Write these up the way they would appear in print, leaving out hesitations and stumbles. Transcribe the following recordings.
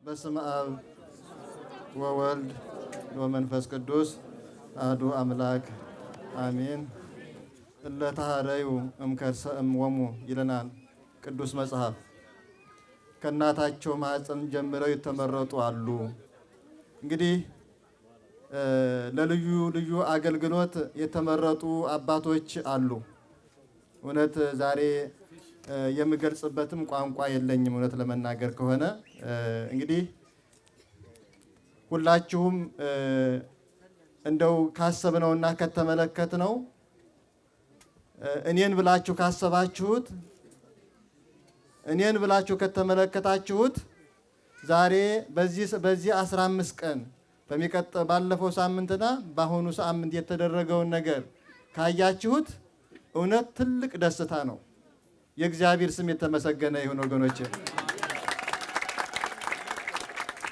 በስመ አብ ወወልድ ወመንፈስ ቅዱስ አሐዱ አምላክ አሜን። እለ ተሐረዩ እምከርሰ እምኦሙ ይለናል ቅዱስ መጽሐፍ። ከእናታቸው ማኅፀን ጀምረው የተመረጡ አሉ። እንግዲህ ለልዩ ልዩ አገልግሎት የተመረጡ አባቶች አሉ። እውነት ዛሬ የምገልጽበትም ቋንቋ የለኝም። እውነት ለመናገር ከሆነ እንግዲህ ሁላችሁም እንደው ካሰብነውና ከተመለከትነው እኔን ብላችሁ ካሰባችሁት እኔን ብላችሁ ከተመለከታችሁት ዛሬ በዚህ 15 ቀን ባለፈው ሳምንትና በአሁኑ ሳምንት የተደረገውን ነገር ካያችሁት እውነት ትልቅ ደስታ ነው። የእግዚአብሔር ስም የተመሰገነ ይሁን ወገኖቼ።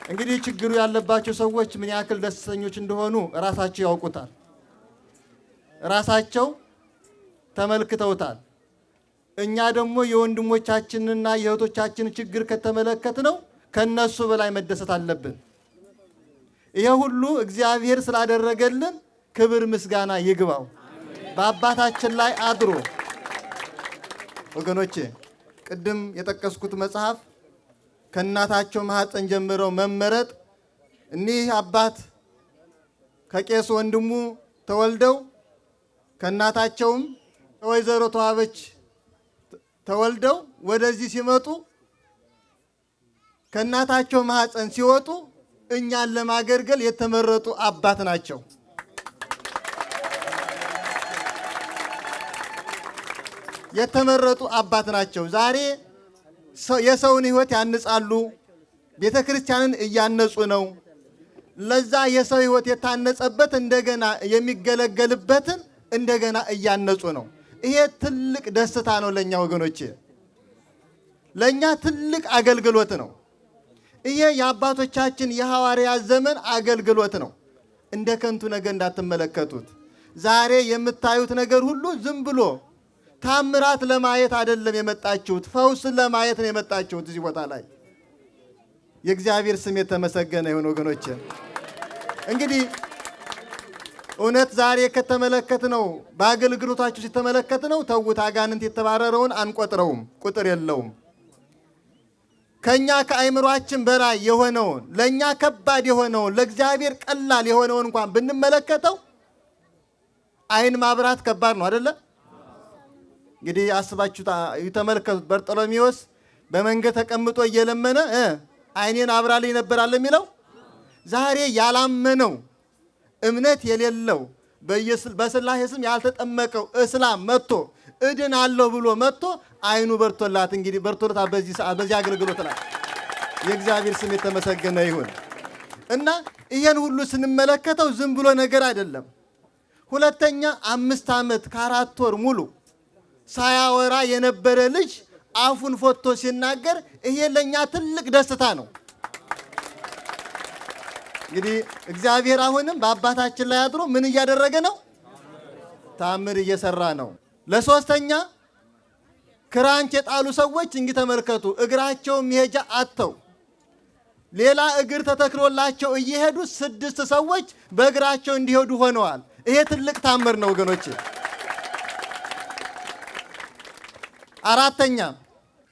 እንግዲህ ችግሩ ያለባቸው ሰዎች ምን ያክል ደስተኞች እንደሆኑ ራሳቸው ያውቁታል። ራሳቸው ተመልክተውታል። እኛ ደግሞ የወንድሞቻችንና የእህቶቻችን ችግር ከተመለከትነው ከነሱ በላይ መደሰት አለብን። ይሄ ሁሉ እግዚአብሔር ስላደረገልን ክብር ምስጋና ይግባው በአባታችን ላይ አድሮ። ወገኖቼ ቅድም የጠቀስኩት መጽሐፍ ከእናታቸው ማኅፀን ጀምረው መመረጥ፣ እኒህ አባት ከቄስ ወንድሙ ተወልደው ከእናታቸውም ከወይዘሮ ተዋበች ተወልደው ወደዚህ ሲመጡ ከእናታቸው ማኅፀን ሲወጡ እኛን ለማገልገል የተመረጡ አባት ናቸው። የተመረጡ አባት ናቸው። ዛሬ የሰውን ሕይወት ያንጻሉ። ቤተ ክርስቲያንን እያነጹ ነው። ለዛ የሰው ሕይወት የታነጸበት እንደገና የሚገለገልበትን እንደገና እያነጹ ነው። ይሄ ትልቅ ደስታ ነው ለኛ ወገኖቼ፣ ለኛ ትልቅ አገልግሎት ነው። ይሄ የአባቶቻችን የሐዋርያት ዘመን አገልግሎት ነው። እንደ ከንቱ ነገር እንዳትመለከቱት። ዛሬ የምታዩት ነገር ሁሉ ዝም ብሎ ታምራት ለማየት አይደለም የመጣችሁት፣ ፈውስን ለማየት ነው የመጣችሁት እዚህ ቦታ ላይ። የእግዚአብሔር ስም የተመሰገነ ይሁን ወገኖቼ። እንግዲህ እውነት ዛሬ ከተመለከትነው በአገልግሎታችሁ ሲተመለከትነው ተውት፣ አጋንንት የተባረረውን አንቆጥረውም፣ ቁጥር የለውም። ከኛ ከአይምሯችን በላይ የሆነውን ለኛ ከባድ የሆነውን ለእግዚአብሔር ቀላል የሆነውን እንኳን ብንመለከተው አይን ማብራት ከባድ ነው አይደለ? እንግዲህ አስባችሁ ተመልከቱት። በርጦሎሜዎስ በመንገድ ተቀምጦ እየለመነ አይኔን አብራልኝ ነበር አለ የሚለው። ዛሬ ያላመነው እምነት የሌለው በስላሴ ስም ያልተጠመቀው እስላም መጥቶ እድናለሁ ብሎ መጥቶ አይኑ በርቶላት እንግዲህ በርቶላት በዚህ ሰዓት በዚህ አገልግሎት ላይ የእግዚአብሔር ስም የተመሰገነ ይሁን እና ይሄን ሁሉ ስንመለከተው ዝም ብሎ ነገር አይደለም። ሁለተኛ 5 ዓመት ከ4 ወር ሙሉ ሳያወራ የነበረ ልጅ አፉን ፈቶ ሲናገር ይሄ ለኛ ትልቅ ደስታ ነው። እንግዲህ እግዚአብሔር አሁንም በአባታችን ላይ አድሮ ምን እያደረገ ነው? ታምር እየሰራ ነው። ለሶስተኛ ክራንች የጣሉ ሰዎች እንግዲህ ተመልከቱ፣ እግራቸው መሄጃ አጥተው ሌላ እግር ተተክሎላቸው እየሄዱ 6 ሰዎች በእግራቸው እንዲሄዱ ሆነዋል። ይሄ ትልቅ ታምር ነው ወገኖቼ። አራተኛ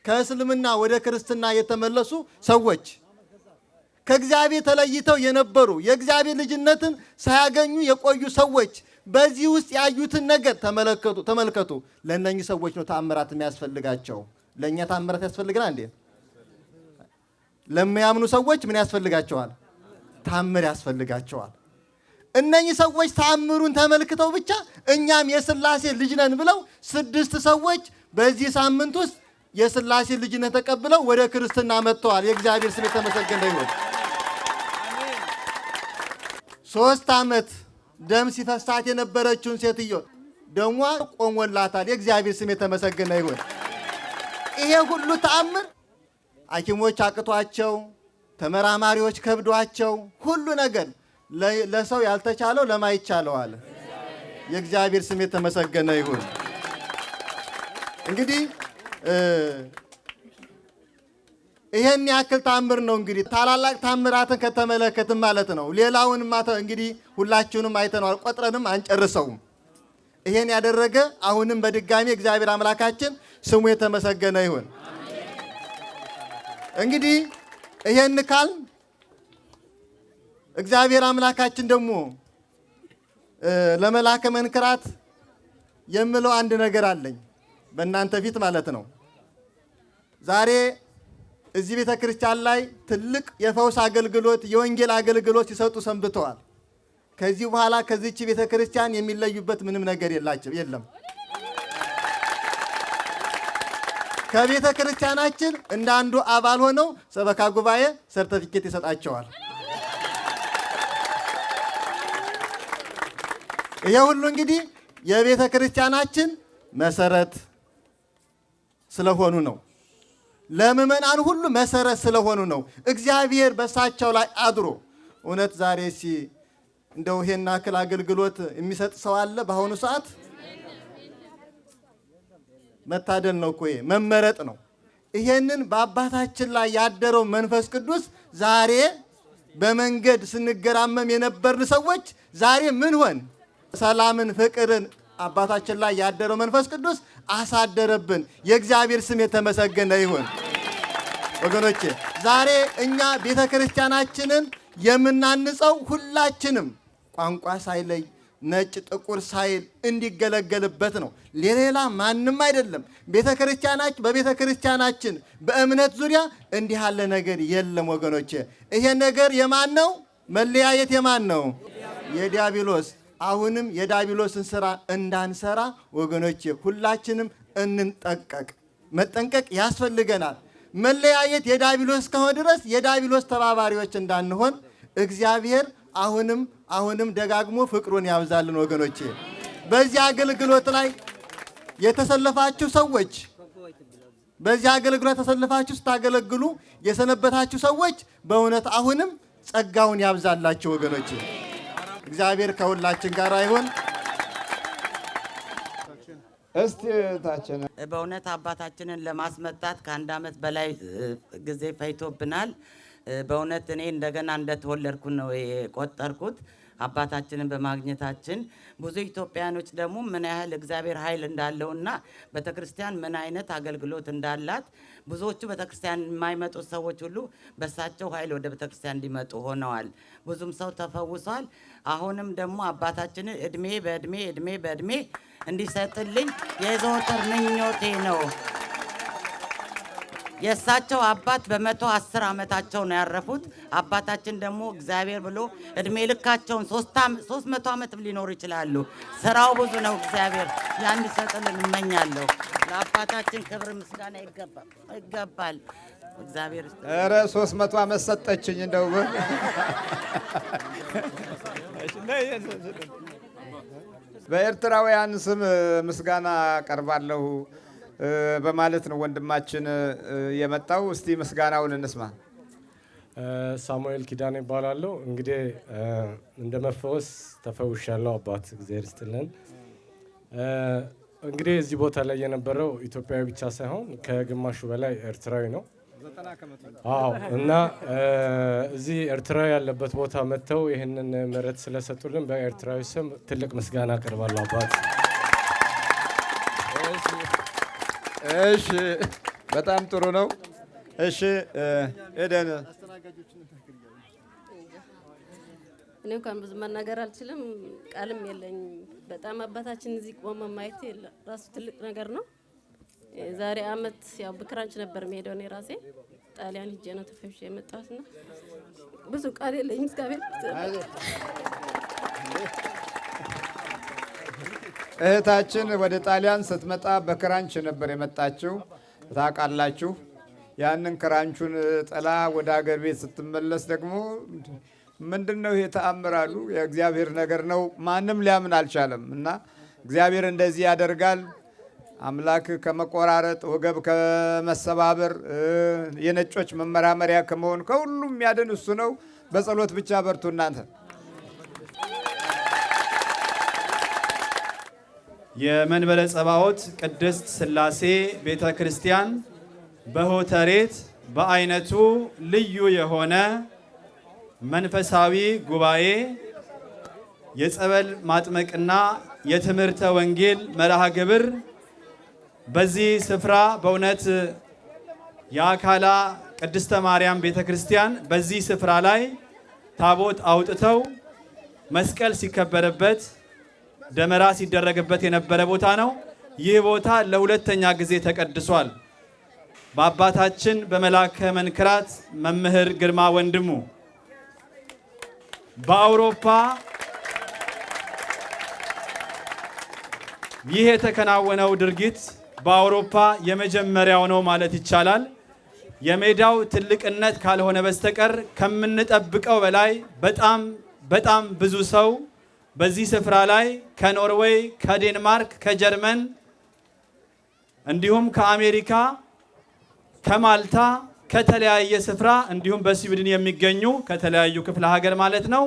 ከእስልምና ወደ ክርስትና የተመለሱ ሰዎች ከእግዚአብሔር ተለይተው የነበሩ የእግዚአብሔር ልጅነትን ሳያገኙ የቆዩ ሰዎች በዚህ ውስጥ ያዩትን ነገር ተመልከቱ። ለእነኚህ ሰዎች ነው ታምራት የሚያስፈልጋቸው። ለእኛ ታምራት ያስፈልግና እንዴ? ለሚያምኑ ሰዎች ምን ያስፈልጋቸዋል? ታምር ያስፈልጋቸዋል። እነኚህ ሰዎች ታምሩን ተመልክተው ብቻ እኛም የስላሴ ልጅ ነን ብለው 6 ሰዎች በዚህ ሳምንት ውስጥ የስላሴ ልጅነት ተቀብለው ወደ ክርስትና መጥተዋል። የእግዚአብሔር ስም የተመሰገነ ይሁን። 3 ዓመት ደም ሲፈሳት የነበረችውን ሴትዮ ደሟ ቆሞላታል። የእግዚአብሔር ስም የተመሰገነ ይሁን። ይሄ ሁሉ ተአምር ሐኪሞች አቅቷቸው፣ ተመራማሪዎች ከብዷቸው፣ ሁሉ ነገር ለሰው ያልተቻለው ለማይቻለው አለ። የእግዚአብሔር ስም የተመሰገነ ይሁን። እንግዲህ ይሄን ያክል ታምር ነው እንግዲህ ታላላቅ ታምራትን ከተመለከትን ማለት ነው። ሌላውን እንግዲህ ሁላችሁንም አይተናል፣ ቆጥረንም አንጨርሰውም። ይሄን ያደረገ አሁንም በድጋሚ እግዚአብሔር አምላካችን ስሙ የተመሰገነ ይሁን። እንግዲህ ይሄን ካል እግዚአብሔር አምላካችን ደግሞ ለመላከ መንክራት የምለው አንድ ነገር አለኝ በእናንተ ፊት ማለት ነው። ዛሬ እዚህ ቤተክርስቲያን ላይ ትልቅ የፈውስ አገልግሎት የወንጌል አገልግሎት ሲሰጡ ሰንብተዋል። ከዚህ በኋላ ከዚህች ቤተክርስቲያን የሚለዩበት ምንም ነገር የለም። ከቤተክርስቲያናችን እንደ አንዱ አባል ሆነው ሰበካ ጉባኤ ሰርተፊኬት ይሰጣቸዋል። ይሄ ሁሉ እንግዲህ የቤተክርስቲያናችን መሰረት ስለሆኑ ነው። ለምእመናን ሁሉ መሰረት ስለሆኑ ነው። እግዚአብሔር በሳቸው ላይ አድሮ እውነት ዛሬ እንደው ይሄን ያክል አገልግሎት የሚሰጥ ሰው አለ በአሁኑ ሰዓት? መታደል ነው እኮ መመረጥ ነው። ይሄንን በአባታችን ላይ ያደረው መንፈስ ቅዱስ ዛሬ በመንገድ ስንገራመም የነበርን ሰዎች ዛሬ ምን ሆን? ሰላምን፣ ፍቅርን አባታችን ላይ ያደረው መንፈስ ቅዱስ አሳደረብን። የእግዚአብሔር ስም የተመሰገነ ይሁን። ወገኖቼ ዛሬ እኛ ቤተክርስቲያናችንን የምናንጸው ሁላችንም ቋንቋ ሳይለይ ነጭ ጥቁር ሳይል እንዲገለገልበት ነው። ሌላ ማንም አይደለም። በቤተክርስቲያናችን በእምነት ዙሪያ እንዲህ ያለ ነገር የለም ወገኖቼ። ይሄ ነገር የማን ነው? መለያየት የማን ነው? የዲያብሎስ። አሁንም የዲያብሎስን ስራ እንዳንሰራ ወገኖቼ ሁላችንም እንጠንቀቅ። መጠንቀቅ ያስፈልገናል። መለያየት የዲያብሎስ ከሆነ ድረስ የዲያብሎስ ተባባሪዎች እንዳንሆን እግዚአብሔር አሁንም ደጋግሞ ፍቅሩን ያብዛልን ወገኖቼ። በዚህ አገልግሎት ላይ የተሰለፋችሁ ሰዎች በዚህ አገልግሎት ተሰልፋችሁ ስታገለግሉ የሰነበታችሁ ሰዎች በእውነት አሁንም ጸጋውን ያብዛላችሁ ወገኖቼ። እግዚአብሔር ከሁላችን ጋር ይሁን። እስቲ ታችን በእውነት አባታችንን ለማስመጣት ከአንድ ዓመት በላይ ጊዜ ፈይቶብናል። በእውነት እኔ እንደገና እንደተወለድኩ ነው የቆጠርኩት አባታችንን በማግኘታችን። ብዙ ኢትዮጵያኖች ደግሞ ምን ያህል እግዚአብሔር ኃይል እንዳለውና ቤተክርስቲያን ምን አይነት አገልግሎት እንዳላት ብዙዎቹ ቤተክርስቲያን የማይመጡ ሰዎች ሁሉ በሳቸው ኃይል ወደ ቤተክርስቲያን እንዲመጡ ሆነዋል። ብዙም ሰው ተፈውሷል። አሁንም ደግሞ አባታችንን እድሜ በእድሜ እንዲሰጥልኝ የዘወትር ምኞቴ ነው። የእሳቸው አባት በ110 ዓመታቸው ነው ያረፉት። አባታችን ደግሞ እግዚአብሔር ብሎ እድሜ ልካቸውን 300 ዓመት ሊኖሩ ይችላሉ። ስራው ብዙ ነው። እግዚአብሔር ያን እንዲሰጥልን እመኛለሁ። ለአባታችን ክብር ምስጋና ይገባል። እግዚአብሔር 300 ዓመት ሰጠችኝ እንደው በኤርትራውያን ስም ምስጋና ቀርባለሁ በማለት ነው ወንድማችን የመጣው። እስቲ ምስጋናውን እንስማ። ሳሙኤል ኪዳኔ ይባላለሁ። እንግዲህ እንደ መፈወስ ተፈውሻለሁ። አባት እግዚአብሔር ይስጥልን። እንግዲህ እዚህ ቦታ ላይ የነበረው ኢትዮጵያዊ ብቻ ሳይሆን ከግማሹ በላይ ኤርትራዊ ነው። አዎ። እና እዚህ ኤርትራዊ ያለበት ቦታ መጥተው ይህንን ምሕረት ስለሰጡልን በኤርትራዊ ስም ትልቅ ምስጋና አቀርባለሁ አባት። እሺ፣ በጣም ጥሩ ነው። እሺ ኤደን፣ እኔ እንኳን ብዙ መናገር አልችልም፣ ቃልም የለኝም። በጣም አባታችን እዚህ ቆመ ማየት ራሱ ትልቅ ነገር ነው። ዛሬ አመት ያው በክራንች ነበር የምሄደው። እኔ ራሴ ጣሊያን ሄጄ ነው ተፈውሼ የመጣሁትና ብዙ ቃል የለኝም። እግዚአብሔር እህታችን ወደ ጣሊያን ስትመጣ በክራንች ነበር የመጣችው ታውቃላችሁ። ያንን ክራንቹን ጥላ ወደ ሀገር ቤት ስትመለስ ደግሞ ምንድነው ይሄ ተአምራሉ? የእግዚአብሔር ነገር ነው። ማንም ሊያምን አልቻለም። እና እግዚአብሔር እንደዚህ ያደርጋል። አምላክ ከመቆራረጥ ወገብ ከመሰባበር የነጮች መመራመሪያ ከመሆን ከሁሉም ያድን እሱ ነው። በጸሎት ብቻ በርቱ እናንተ። የመንበረ ጸባዖት ቅድስት ሥላሴ ቤተ ክርስቲያን በሆተሬት በአይነቱ ልዩ የሆነ መንፈሳዊ ጉባኤ የጸበል ማጥመቅና የትምህርተ ወንጌል መርሃ ግብር በዚህ ስፍራ በእውነት የአካላ ቅድስተ ማርያም ቤተክርስቲያን በዚህ ስፍራ ላይ ታቦት አውጥተው መስቀል ሲከበርበት ደመራ ሲደረግበት የነበረ ቦታ ነው። ይህ ቦታ ለሁለተኛ ጊዜ ተቀድሷል። በአባታችን በመላከ መንክራት መምህር ግርማ ወንድሙ በአውሮፓ ይህ የተከናወነው ድርጊት በአውሮፓ የመጀመሪያው ነው ማለት ይቻላል። የሜዳው ትልቅነት ካልሆነ በስተቀር ከምንጠብቀው በላይ በጣም ብዙ ሰው በዚህ ስፍራ ላይ ከኖርዌይ፣ ከዴንማርክ፣ ከጀርመን እንዲሁም ከአሜሪካ፣ ከማልታ፣ ከተለያየ ስፍራ እንዲሁም በስዊድን የሚገኙ ከተለያዩ ክፍለ ሀገር ማለት ነው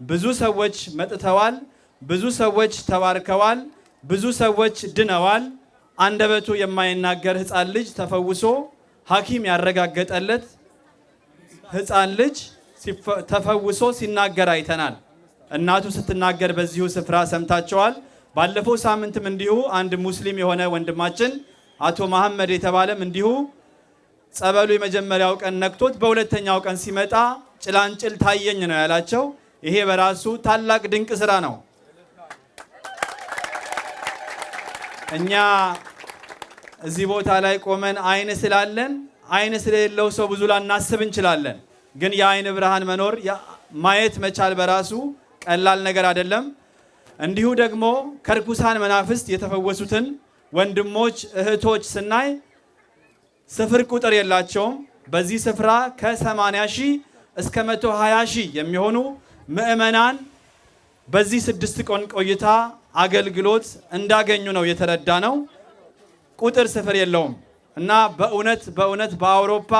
ብዙ ሰዎች መጥተዋል። ብዙ ሰዎች ተባርከዋል። ብዙ ሰዎች ድነዋል። አንደበቱ የማይናገር ሕፃን ልጅ ተፈውሶ ሐኪም ያረጋገጠለት ሕፃን ልጅ ተፈውሶ ሲናገር አይተናል። እናቱ ስትናገር በዚሁ ስፍራ ሰምታቸዋል። ባለፈው ሳምንትም እንዲሁ አንድ ሙስሊም የሆነ ወንድማችን አቶ መሐመድ የተባለም እንዲሁ ጸበሉ የመጀመሪያው ቀን ነክቶት በሁለተኛው ቀን ሲመጣ ጭላንጭል ታየኝ ነው ያላቸው። ይሄ በራሱ ታላቅ ድንቅ ስራ ነው። እኛ እዚህ ቦታ ላይ ቆመን አይን ስላለን አይን ስለሌለው ሰው ብዙ ላናስብ እንችላለን። ግን የአይን ብርሃን መኖር ማየት መቻል በራሱ ቀላል ነገር አይደለም። እንዲሁ ደግሞ ከርኩሳን መናፍስት የተፈወሱትን ወንድሞች እህቶች ስናይ ስፍር ቁጥር የላቸውም። በዚህ ስፍራ ከ80 ሺህ እስከ 120 ሺህ የሚሆኑ ምዕመናን በዚህ 6 ቀን ቆይታ አገልግሎት እንዳገኙ ነው የተረዳ ነው። ቁጥር ስፍር የለውም እና በእውነት በአውሮፓ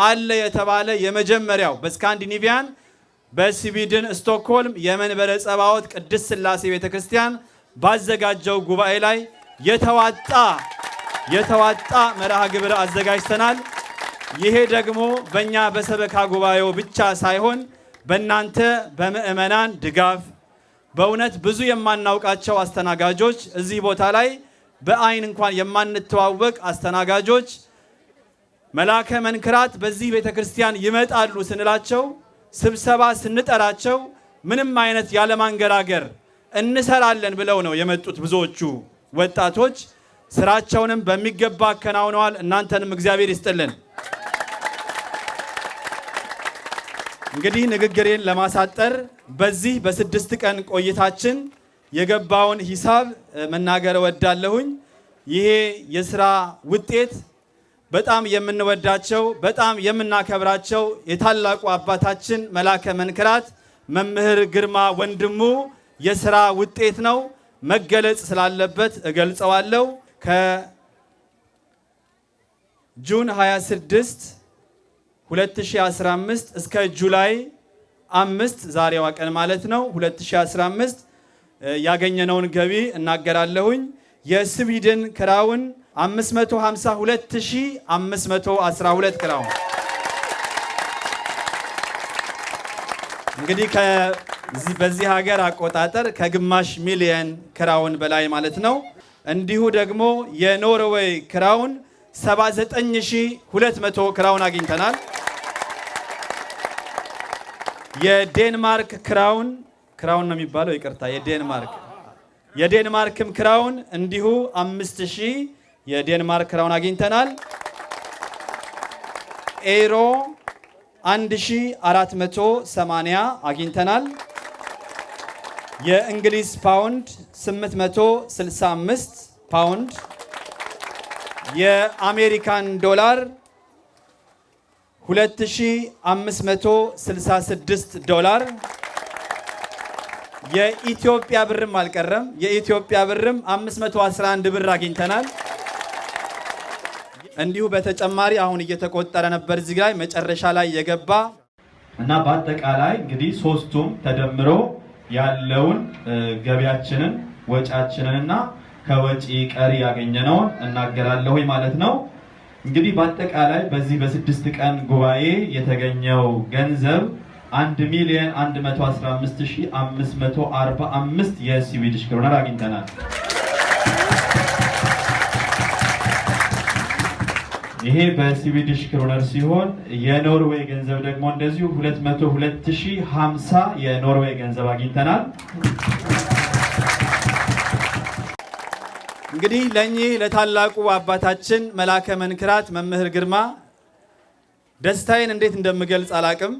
አለ የተባለ የመጀመሪያው በስካንዲኔቪያን በስዊድን ስቶክሆልም የመንበረ ጸባዖት ቅድስት ሥላሴ ቤተክርስቲያን ባዘጋጀው ጉባኤ ላይ የተዋጣ መርሃ ግብር አዘጋጅተናል። ይሄ ደግሞ በእኛ በሰበካ ጉባኤው ብቻ ሳይሆን በእናንተ በምዕመናን ድጋፍ በእውነት ብዙ የማናውቃቸው አስተናጋጆች እዚህ ቦታ ላይ በአይን እንኳን የማንተዋወቅ አስተናጋጆች መላከ መንክራት በዚህ ቤተክርስቲያን ይመጣሉ ስንላቸው ስብሰባ ስንጠራቸው ምንም አይነት ያለማንገራገር እንሰራለን ብለው ነው የመጡት። ብዙዎቹ ወጣቶች ስራቸውንም በሚገባ አከናውነዋል። እናንተንም እግዚአብሔር ይስጥልን። እንግዲህ ንግግሬን ለማሳጠር በዚህ በ6 ቀን ቆይታችን የገባውን ሂሳብ መናገር እወዳለሁኝ። ይሄ የስራ ውጤት በጣም የምንወዳቸው በጣም የምናከብራቸው የታላቁ አባታችን መላከ መንክራት መምህር ግርማ ወንድሙ የስራ ውጤት ነው። መገለጽ ስላለበት እገልጸዋለሁ። ከጁን 26 2015 እስከ ጁላይ 5 ዛሬዋ ቀን ማለት ነው 2015 ያገኘነውን ገቢ እናገራለሁኝ። የስዊድን ክራውን 552512 ክራውን እንግዲህ በዚህ ሀገር አቆጣጠር ከግማሽ ሚሊየን ክራውን በላይ ማለት ነው። እንዲሁ ደግሞ የኖርዌይ ክራውን 79200 ክራውን አግኝተናል። የዴንማርክ ክራውን ነው የሚባለው ይቅርታ፣ የዴንማርክም ክራውን እንዲሁ 5000 የዴንማርክ ክራውን አግኝተናል። ኤሮ 1480 አግኝተናል። የእንግሊዝ ፓውንድ 865 ፓውንድ፣ የአሜሪካን ዶላር 2566 ዶላር፣ የኢትዮጵያ ብርም አልቀረም። የኢትዮጵያ ብርም 511 ብር አግኝተናል። እንዲሁ በተጨማሪ አሁን እየተቆጠረ ነበር እዚህ ላይ መጨረሻ ላይ የገባ እና በአጠቃላይ እንግዲህ ሶስቱም ተደምሮ ያለውን ገቢያችንን ወጫችንንና ከወጪ ቀሪ ያገኘነውን እናገራለሁ ማለት ነው። እንግዲህ በአጠቃላይ በዚህ በ6 ቀን ጉባኤ የተገኘው ገንዘብ 1,115,545 የስዊዲሽ ክሮነር አግኝተናል። ይሄ በስዊዲሽ ክሮነር ሲሆን የኖርዌይ ገንዘብ ደግሞ እንደዚሁ 202,050 የኖርዌይ ገንዘብ አግኝተናል። እንግዲህ ለኚህ ለታላቁ አባታችን መላከ መንክራት መምህር ግርማ ደስታዬን እንዴት እንደምገልጽ አላቅም።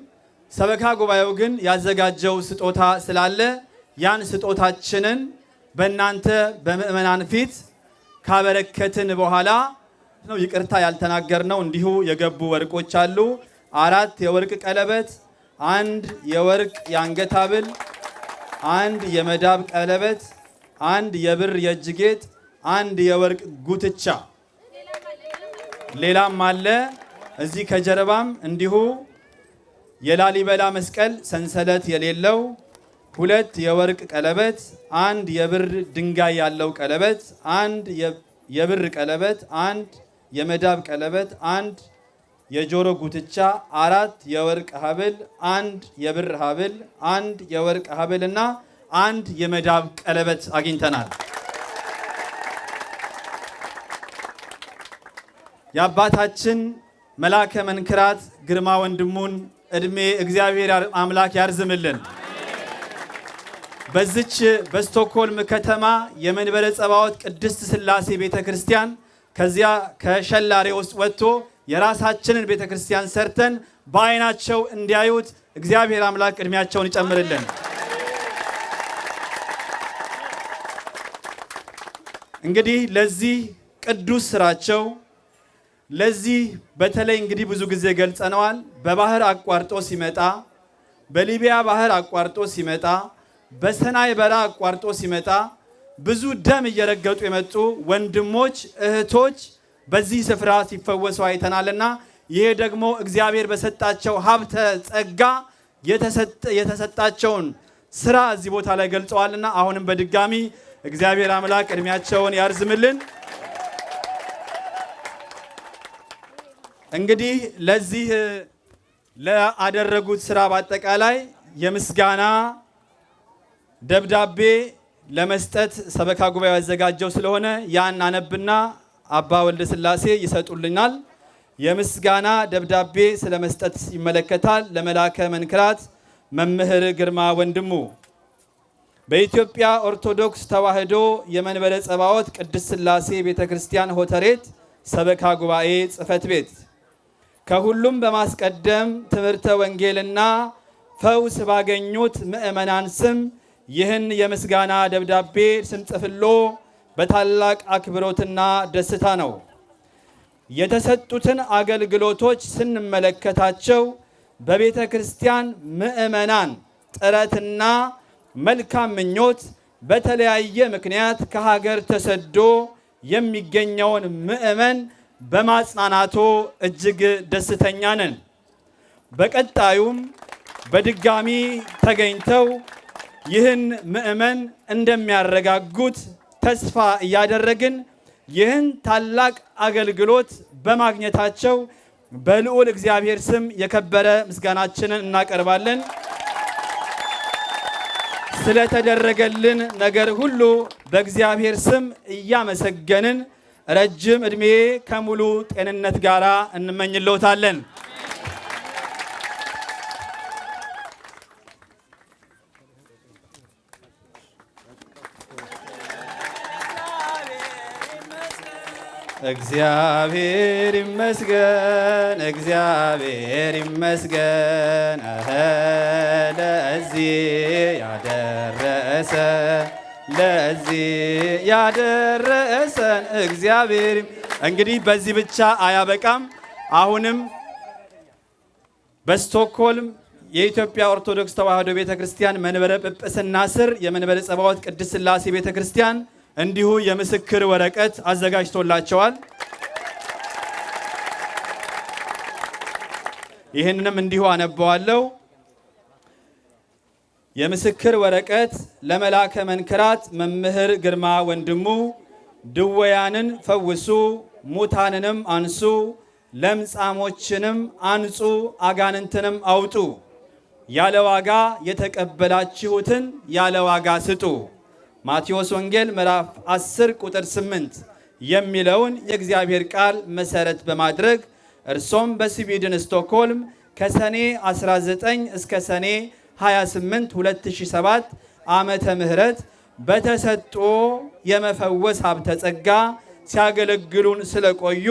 ሰበካ ጉባኤው ግን ያዘጋጀው ስጦታ ስላለ ያን ስጦታችንን በእናንተ በምእመናን ፊት ካበረከትን በኋላ ነው ይቅርታ ያልተናገርነው። እንዲሁ የገቡ ወርቆች አሉ። 4 የወርቅ ቀለበት፣ 1 የወርቅ የአንገት ሐብል፣ 1 የመዳብ ቀለበት፣ 1 የብር የእጅ ጌጥ፣ 1 የወርቅ ጉትቻ፣ ሌላም አለ። እዚህ ከጀርባም እንዲሁ የላሊበላ መስቀል ሰንሰለት የሌለው 2 የወርቅ ቀለበት፣ 1 የብር ድንጋይ ያለው ቀለበት፣ 1 የብር ቀለበት፣ 1 የመዳብ ቀለበት፣ 1 የጆሮ ጉትቻ፣ 4 የወርቅ ሐብል፣ 1 የብር ሐብል፣ 1 የወርቅ ሐብል እና 1 የመዳብ ቀለበት አግኝተናል። የአባታችን መላከ መንክራት ግርማ ወንድሙን እድሜ እግዚአብሔር አምላክ ያርዝምልን። በዚች በስቶክሆልም ከተማ የመንበረ ጸባዖት ቅድስት ሥላሴ ቤተክርስቲያን ከዚያ ከሸላሬ ውስጥ ወጥቶ የራሳችንን ቤተክርስቲያን ሰርተን በአይናቸው እንዲያዩት እግዚአብሔር አምላክ እድሜያቸውን ይጨምርልን። እንግዲህ ለዚህ ቅዱስ ስራቸው ለዚህ በተለይ እንግዲህ ብዙ ጊዜ ገልጸነዋል። በባህር አቋርጦ ሲመጣ፣ በሊቢያ ባህር አቋርጦ ሲመጣ፣ በሰናይ በረሃ አቋርጦ ሲመጣ ብዙ ደም እየረገጡ የመጡ ወንድሞች እህቶች በዚህ ስፍራ ሲፈወሱ አይተናልና ይሄ ደግሞ እግዚአብሔር በሰጣቸው ሀብተ ጸጋ የተሰጣቸውን ስራ እዚህ ቦታ ላይ ገልጸዋልና አሁንም በድጋሚ እግዚአብሔር አምላክ እድሜያቸውን ያርዝምልን። እንግዲህ ለዚህ ለአደረጉት ስራ በአጠቃላይ የምስጋና ደብዳቤ ለመስጠት ሰበካ ጉባኤው ያዘጋጀው ስለሆነ ያን አነብና አባ ወልደ ሥላሴ ይሰጡልናል። የምስጋና ደብዳቤ ስለመስጠት ይመለከታል። ለመላከ መንክራት መምህር ግርማ ወንድሙ በኢትዮጵያ ኦርቶዶክስ ተዋሕዶ የመንበረ ጸባዖት ቅድስት ሥላሴ ቤተክርስቲያን ሆተሬት ሰበካ ጉባኤ ጽሕፈት ቤት ከሁሉም በማስቀደም ትምህርተ ወንጌልና ፈውስ ባገኙት ምእመናን ስም ይህን የምስጋና ደብዳቤ ስንጽፍሎ በታላቅ አክብሮትና ደስታ ነው። የተሰጡትን አገልግሎቶች ስንመለከታቸው በቤተ ክርስቲያን ምእመናን ጥረትና መልካም ምኞት በተለያየ ምክንያት ከሀገር ተሰዶ የሚገኘውን ምእመን በማጽናናቶ እጅግ ደስተኛ ነን። በቀጣዩም በድጋሚ ተገኝተው ይህን ምእመን እንደሚያረጋጉት ተስፋ እያደረግን ይህን ታላቅ አገልግሎት በማግኘታቸው በልዑል እግዚአብሔር ስም የከበረ ምስጋናችንን እናቀርባለን። ስለተደረገልን ነገር ሁሉ በእግዚአብሔር ስም እያመሰገንን ረጅም ዕድሜ ከሙሉ ጤንነት ጋር እንመኝልዎታለን። እግዚአብሔር ይመስገን፣ እግዚአብሔር ይመስገን ለዚህ ያደረሰን እግዚአብሔር። እንግዲህ በዚህ ብቻ አያበቃም። አሁንም በስቶክሆልም የኢትዮጵያ ኦርቶዶክስ ተዋሕዶ ቤተክርስቲያን መንበረ ጵጵስና ስር የመንበረ ጸባዖት ቅድስት ሥላሴ ቤተክርስቲያን እንዲሁ የምስክር ወረቀት አዘጋጅቶላቸዋል። ይህንንም እንዲሁ አነበዋለሁ። የምስክር ወረቀት ለመላከ መንክራት መምህር ግርማ ወንድሙ ድወያንን ፈውሱ፣ ሙታንንም አንሱ፣ ለምጻሞችንም አንጹ፣ አጋንንትንም አውጡ፣ ያለ ዋጋ የተቀበላችሁትን ያለ ዋጋ ስጡ። ማቴዎስ ወንጌል ምዕራፍ 10 ቁጥር 8 የሚለውን የእግዚአብሔር ቃል መሰረት በማድረግ እርሶም በስዊድን ስቶክሆልም ከሰኔ 19 እስከ ሰኔ 28 2007 ዓመተ ምህረት በተሰጦ የመፈወስ ሀብተ ጸጋ ሲያገለግሉን ስለቆዩ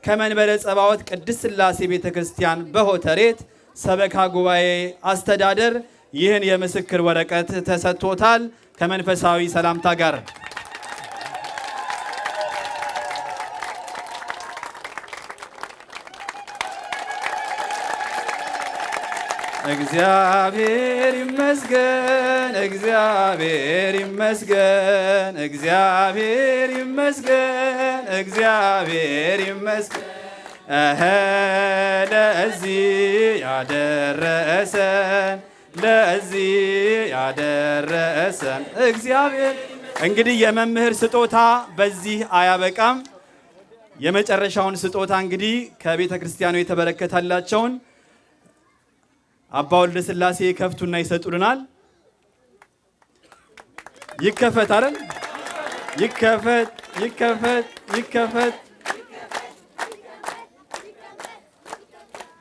ከመንበረ ጸባዖት ቅድስት ሥላሴ ቤተ ክርስቲያን በሆተሬት ሰበካ ጉባኤ አስተዳደር ይህን የምስክር ወረቀት ተሰጥቶታል። ከመንፈሳዊ ሰላምታ ጋር እግዚአብሔር ይመስገን፣ እግዚአብሔር ይመስገን፣ እግዚአብሔር ይመስገን፣ እግዚአብሔር ይመስገን ለዚህ ያደረሰን፣ ለዚህ ያደረሰን እግዚአብሔር። እንግዲህ የመምህር ስጦታ በዚህ አያበቃም። የመጨረሻውን ስጦታ እንግዲህ ከቤተ ክርስቲያኑ የተበረከተላቸውን አባ ወልደ ሥላሴ ከፍቱና ይሰጡልናል። ይከፈት አይደል? ይከፈት፣ ይከፈት፣ ይከፈት።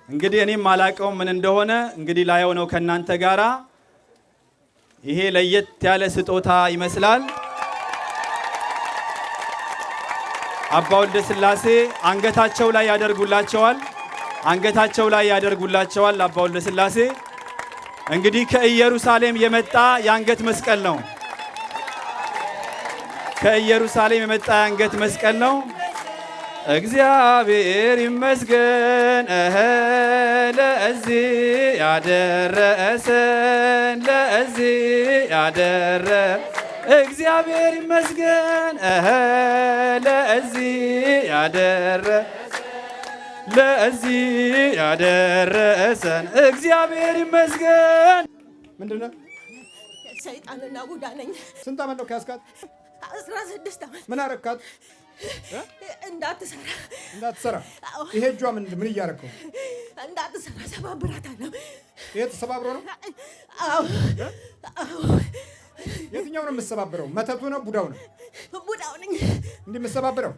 እንግዲህ እኔም አላቀው ምን እንደሆነ እንግዲህ ላየው ነው ከናንተ ጋራ። ይሄ ለየት ያለ ስጦታ ይመስላል። አባ ወልደ ሥላሴ አንገታቸው ላይ ያደርጉላቸዋል። አንገታቸው ላይ ያደርጉላቸዋል። አባ ወልደ ሥላሴ እንግዲህ ከኢየሩሳሌም የመጣ የአንገት መስቀል ነው። ከኢየሩሳሌም የመጣ የአንገት መስቀል ነው። እግዚአብሔር ይመስገን ለዚህ ያደረሰን፣ ለዚህ እግዚአብሔር ይመስገን ለዚህ ለዚህ ያደረሰን እግዚአብሔር ይመስገን። ምንድነው? ሰይጣንና ቡዳ ነኝ። ስንት ዓመት ነው ከያዝካት? 16 ዓመት። ምን አረካት? እንዳትሰራ። ይሄ እጇ ምን እያረከው? እንዳትሰራ ሰባብራታለሁ። ይሄ ተሰባብሮ ነው? አዎ። የትኛው ነው የምትሰባብረው? መተቱ ነው ቡዳው ነው? ቡዳው ነኝ። እንዲህ የምትሰባብረው?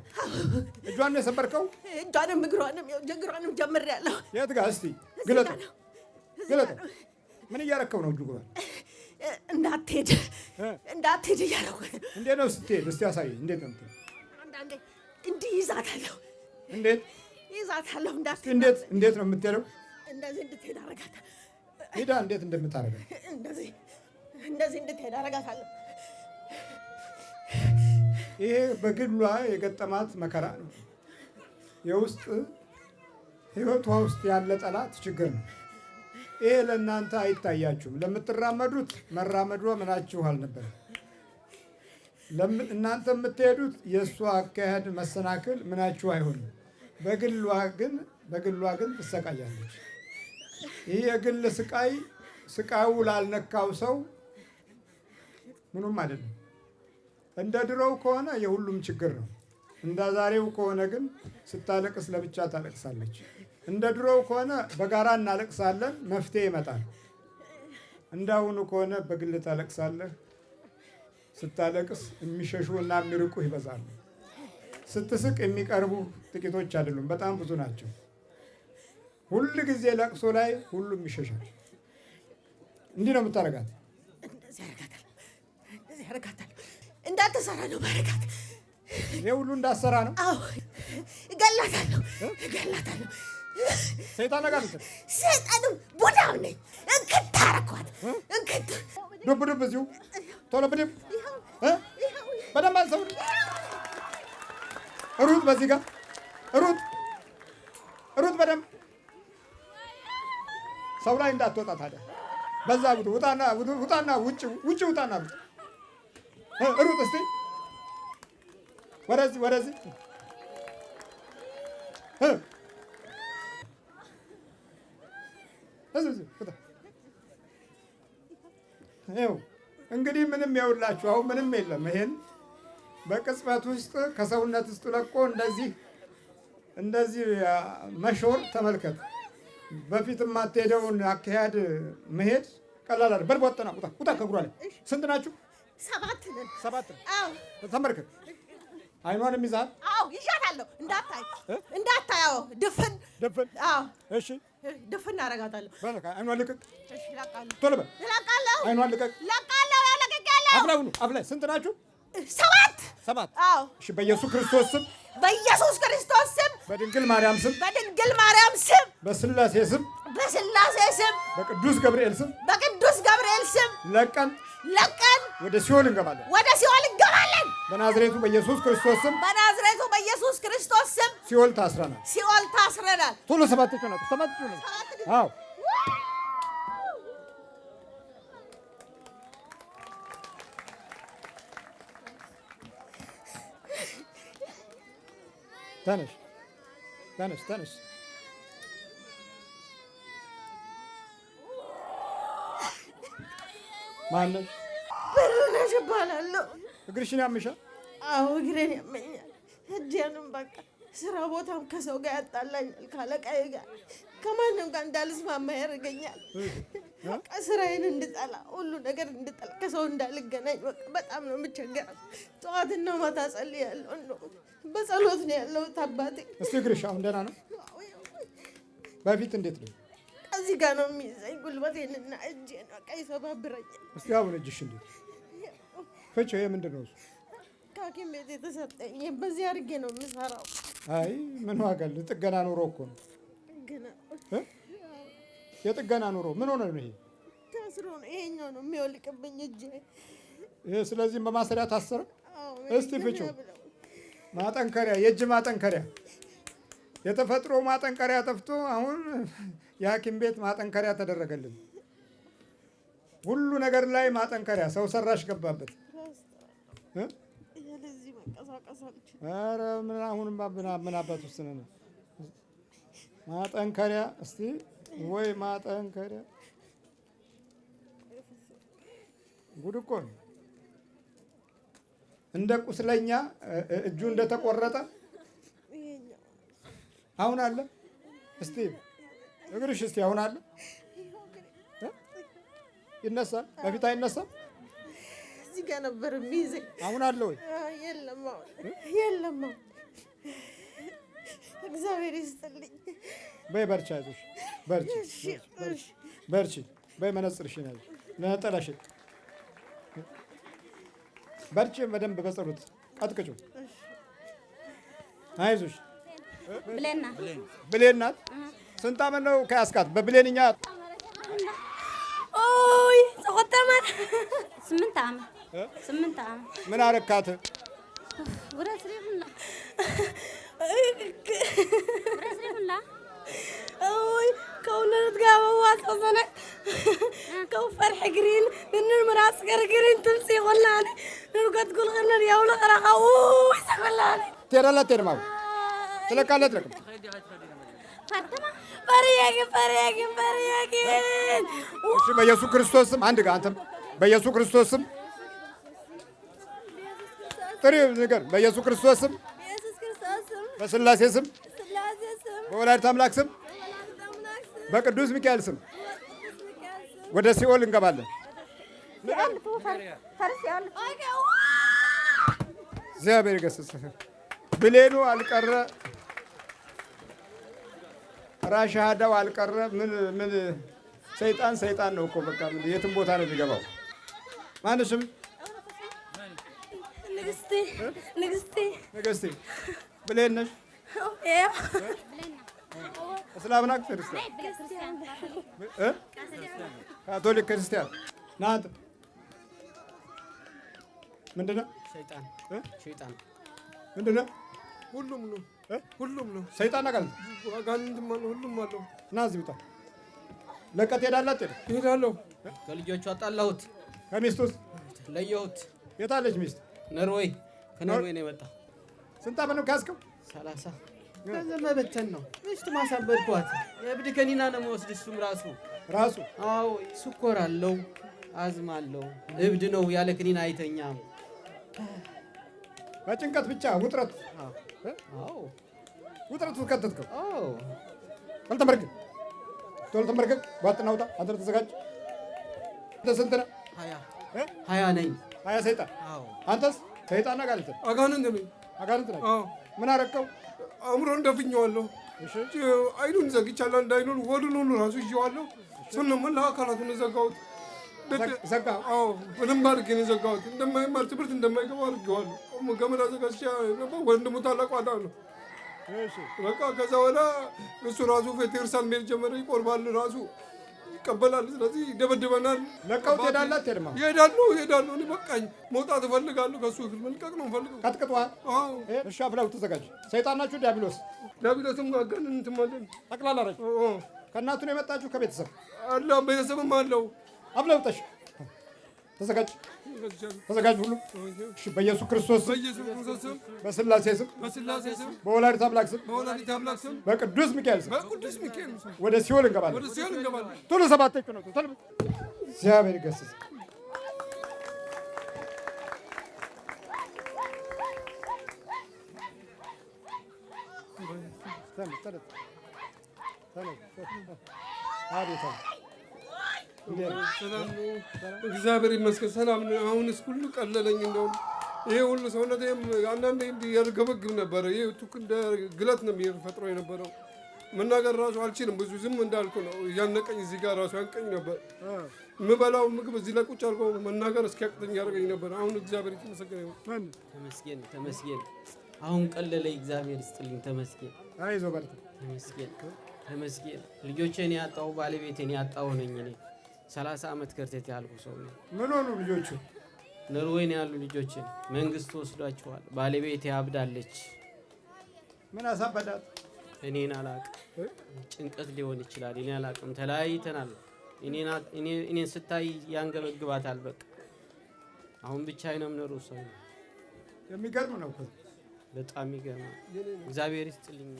እጇን ነው የሰበርከው? እጇንም እግሯንም ጀግሯንም ጀምሬያለሁ። የት ጋር? እስቲ ግለጠው፣ ግለጠው። ምን እያረከው ነው? እጁ እንዳትሄድ እያረኩት። እንዴት ነው ስትሄድ? እስቲ ያሳይ። እንዴት ነው? አንዳንዴ እንዲህ ይዛታለሁ። እንዴት ይዛታለሁ? እንዴት ነው የምትሄደው? እንደዚህ እንድትሄድ አደርጋታለሁ። ሄዳ እንዴት እንደምታደርገው? እንደዚህ እንድትሄድ አደርጋታለሁ። ይሄ በግሏ የገጠማት መከራ ነው። የውስጥ ህይወቷ ውስጥ ያለ ጠላት ችግር ነው። ይሄ ለእናንተ አይታያችሁም። ለምትራመዱት መራመዷ ምናችሁ አልነበረም። እናንተ የምትሄዱት የእሷ አካሄድ መሰናክል ምናችሁ አይሆንም። በግሏ ግን ትሰቃያለች። ይህ የግል ስቃዩ ላልነካው ሰው ምኑም አይደለም። እንደ ድሮው ከሆነ የሁሉም ችግር ነው። እንደ ዛሬው ከሆነ ግን ስታለቅስ ለብቻ ታለቅሳለች። እንደ ድሮው ከሆነ በጋራ እናለቅሳለን፣ መፍትሄ ይመጣል። እንዳሁኑ ከሆነ በግል ታለቅሳለህ። ስታለቅስ የሚሸሹ እና የሚርቁ ይበዛሉ። ስትስቅ የሚቀርቡ ጥቂቶች አይደሉም፣ በጣም ብዙ ናቸው። ሁል ጊዜ ለቅሶ ላይ ሁሉም ይሸሻል። እንዲህ ነው የምታረጋት። እንደዚህ ያረጋታል። እንዳትሰራ ነው ባረጋት። ይሄ ሁሉ እንዳትሰራ ነው። አዎ እገላታለሁ። ሰይጣን ነጋል። ሰይጣንም ቡዳው ነኝ። እንክት አረኳት። እንክት ዱብ እዚሁ ቶሎ ብድብ በደንብ አንሰው። ሩጥ፣ በዚህ ጋር ሩጥ በደንብ ሰው ላይ እንዳትወጣ። ታዲያ በዛ ውጣና ውጭ ውጣና ሩጥ። እስቲ ወደዚህ እንግዲህ ምንም የውላችሁ አሁን ምንም የለም። ይሄን በቅጽበት ውስጥ ከሰውነት ውስጥ ለቆ እንደዚህ እንደዚህ መሾር ተመልከት። በፊት የማትሄደውን አካሄድ መሄድ ቀላል አይደል። በል ወጥና ውጣ ከጉራ ላይ። ስንት ናችሁ? 7 ነን። 7 አዎ ተመልከት። አይኗንም ይዛል። አዎ ይዣታለሁ። እንዳታይ። አዎ ድፍን። አዎ እሺ ድፍን አደርጋታለሁ። በቃ አይኗን ልቀቅ። እሺ እለቃለሁ። ቶሎ በል። እለቃለሁ። አይኗን ልቀቅ። እለቃለሁ። ያለቀቃለሁ። አፍላይ ስንት ናችሁ? 7። አዎ እሺ በኢየሱስ ክርስቶስ ስም፣ በኢየሱስ ክርስቶስ ስም፣ በድንግል ማርያም ስም፣ በድንግል ማርያም ስም፣ በስላሴ ስም፣ በስላሴ ስም፣ በቅዱስ ገብርኤል ስም በቅዱስ ገብርኤል ስም ለቀን ወደ ሲኦል እንገባለን። በናዝሬቱ በኢየሱስ ክርስቶስ ስም፣ በናዝሬቱ በኢየሱስ ክርስቶስ ስም ሲኦል ታስረናል። ቶሎ 7 ነው። 7 ነው። አዎ ተነሽ። ማነሽ? ብርነሽ እባላለሁ። እግርሽን ያምሻል? አዎ እግሬን ያመኛል። እጄንም በቃ ስራ ቦታም ከሰው ጋር ያጣላኛል፣ ካለቃዬ ጋር ከማንም ጋር እንዳልስማማ ያደርገኛል። በቃ ስራዬን እንድጠላ፣ ሁሉ ነገር እንድጠላ፣ ከሰው እንዳልገናኝ በቃ በጣም ነው የምቸገረው። ጠዋትና ማታ ጸልያለሁ። እንደው በጸሎት ነው ያለሁት አባቴ። እስቲ እግርሽ አሁን ደህና ነው? በፊት እንዴት ነው? እዚህ ጋር ነው የሚይዘኝ፣ ጉልበቴንና እጄን በቃ ይሰባብረኛል። እስቲ አሁን እጅሽ እንዴት ፍቺ? ይሄ ምንድን ነው? ከሐኪም ቤት የተሰጠኝ በዚህ አድርጌ ነው የምሰራው። አይ ምን ዋጋ አለው? ጥገና ኑሮ እኮ ነው። የጥገና ኑሮ ምን ሆነ ነው? ይሄ ታስሮ ነው። ይሄኛው ነው የሚወልቅብኝ እጄ። ይሄ ስለዚህ በማሰሪያ ታሰረ። እስቲ ፍቺ። ማጠንከሪያ፣ የእጅ ማጠንከሪያ፣ የተፈጥሮ ማጠንከሪያ ጠፍቶ አሁን የሐኪም ቤት ማጠንከሪያ ተደረገልን። ሁሉ ነገር ላይ ማጠንከሪያ ሰው ሰራሽ ገባበት። ኧረ ምን አሁንም ምን አባት ውስጥ ነን። ማጠንከሪያ እስቲ ወይ ማጠንከሪያ። ጉድ እኮ ነው። እንደ ቁስለኛ እጁ እንደተቆረጠ አሁን አለ። እስቲ እግርሽ እስቲ አሁን አለ። ይነሳል? በፊት አይነሳም? እዚህ ጋር ነበር የሚይዘኝ። አሁን አለ ወይ? የለም የለም። እግዚአብሔር ይስጥልኝ። በይ በርቺ፣ አይዞሽ፣ በርቺ። በይ መነጽርሽን ያዥ፣ ነጠላሽን በርቺ። በደንብ በጸሎት አጥቅጩ። አይዞሽ። ብሌን ናት። ስንት ዓመት ነው ከያዝካት? በብሌንኛ ኦይ ጸቆተማን 8 ዓመት። ምን አረካት? ወራስሪሁላ ኦይ ከውነት ጋር ዋቀሰነ ከውፈር ሕግሪን ንንምራስ ገርግሪን ትምሲ ቆላኒ ንርገት ጉልኸነን ያውለ ቀራቃው ይሰቀላኒ ትሄዳላት ትሄድማው ትለቃለት ለቅም ፈርተማ ፈሪያጊን እሺ በኢየሱስ ክርስቶስ ስም አንድ ጋር አንተም በኢየሱስ ክርስቶስ ስም ጥሪ ነገር በኢየሱስ ክርስቶስ ስም በስላሴ ስም በወላዲተ አምላክ ስም በቅዱስ ሚካኤል ስም ወደ ሲኦል እንገባለን። እግዚአብሔር ይገስጽህ። ብሌኑ አልቀረ ራሻዳው አልቀረ ምን ሰይጣን ነው እኮ በቃ የትም ቦታ ነው የሚገባው። ማንሽም ንግስቴ ብሌን ነሽ? እስላምና ክርስቲያን ካቶሊክ ክርስቲያን ናት። ምንድነው? ሸይጣን ምንድነው? ሁሉም ነው። ሰይጣን አጋል አጋንንትም አለ፣ ሁሉም አለው። ና እዚህ ውጣ። ለቀት ሄዳላት ሄዳለሁ። ከልጆቹ አጣላሁት። ከሚስቱስ ለየሁት። የታለች ሚስት? ኖርዌይ። ከኖርዌይ ነው የመጣ። ስንት ዓመት ነው ከያዝከው? 30 ገንዘብ መበተን ነው። ሚስቱ ማሳበድኳት። የእብድ ከኒና ነው የምወስድ። እሱም ራሱ አዎ፣ ስኮር አለው፣ አዝማ አለው። እብድ ነው። ያለ ክኒና አይተኛም። በጭንቀት ብቻ ውጥረት። አዎ ውጥረት ከተትከው። ተንበርክክ፣ ቶሎ ተንበርክክ። ጓጥና ውጣ። አንተ ተዘጋጅ። ስንት ነህ? 20 ነኝ። 20 ሰይጣን። አንተስ? ሰይጣን አጋንንት? አጋንንት ነኝ። አጋንንት ነኝ። ምን አረከው? አእምሮን ደፍኜዋለሁ። አይኑን ዘግቻለሁ። አንድ አይኑን ሆዱን ሁሉ ራሱ ይዤዋለሁ። ስንምን ለአካላቱን ዘጋሁት። ዘጋ? አዎ፣ በደንብ አድርጌ ነው የዘጋሁት። እንደማይማር ትምህርት እንደማይገባ አድርጌዋለሁ። ገመድ አዘጋጅቼ ወንድሙ ታላቁ አዳነው። በቃ ከዛ በኋላ እሱ ራሱ ቤተክርስቲያን መሄድ ጀመረ። ይቆርባል፣ ራሱ ይቀበላል። ስለዚህ ይደበድበናል። ለቀው ትሄዳለህ? አትሄድም? እሄዳለሁ። እኔ በቃኝ፣ መውጣት እፈልጋለሁ። ከእሱ መልቀቅ ነው እፈልገው። ቀጥቅጠዋል? እሺ፣ አፍላው ተዘጋጅ። ሰይጣን ናችሁ? ዲያብሎስም አጋንንትም አለን። ጠቅላላ ረጅ ከእናቱ ነው የመጣችሁ? ከቤተሰብ አለ? ቤተሰብም አለው። አፍላውጠሽ ተዘጋጅ፣ ተዘጋጅ ሁሉ። እሺ፣ በኢየሱስ ክርስቶስ ስም፣ በስላሴ ስም፣ በወላዲተ አምላክ ስም፣ በቅዱስ ሚካኤል ስም ወደ ሲኦል እንገባለን። ቶሎ ሰባተቹ ነው። እግዚአብሔር ይገስጽ። እግዚአብሔር ይመስገን ሰላም ነው። አሁንስ ሁሉ ቀለለኝ። እንደውም ይሄ ሁሉ ሰውነቴም አንዳንዴ እንዲህ ያርገበግብ ነበረ። ይሄ ቱክ እንደ ግለት ነው የሚፈጥሮ የነበረው። መናገር ራሱ አልችልም። ብዙ ዝም እንዳልኩ ነው እያነቀኝ። እዚህ ጋር ራሱ ያንቀኝ ነበር። የምበላው ምግብ እዚህ ላይ ቁጭ አልኩ መናገር እስኪያቅተኝ ያደርገኝ ነበር። አሁን እግዚአብሔር የተመሰገነ ይሁን። ተመስገን። አሁን ቀለለኝ። እግዚአብሔር ይስጥልኝ። ተመስገን። አይዞህ በርታ። ተመስገን። ልጆቼን ያጣው ባለቤቴን ያጣው ነኝ እኔ። 30 ዓመት ከርተት ያልኩ ሰው ነኝ። ምን ሆኑ ልጆቹ? ኖርዌይን ያሉ ልጆችን መንግስት ወስዷቸዋል። ባለቤቴ አብዳለች። ምን አሳበዳት? እኔን አላቅም። ጭንቀት ሊሆን ይችላል። እኔ አላቅም። ተለያይተናል። እኔን ስታይ ያንገበግባታል። በቃ አሁን ብቻዬን ነው የምኖረው። ሰው የሚገርም ነው። በጣም ይገርማል። እግዚአብሔር ይስጥልኝ።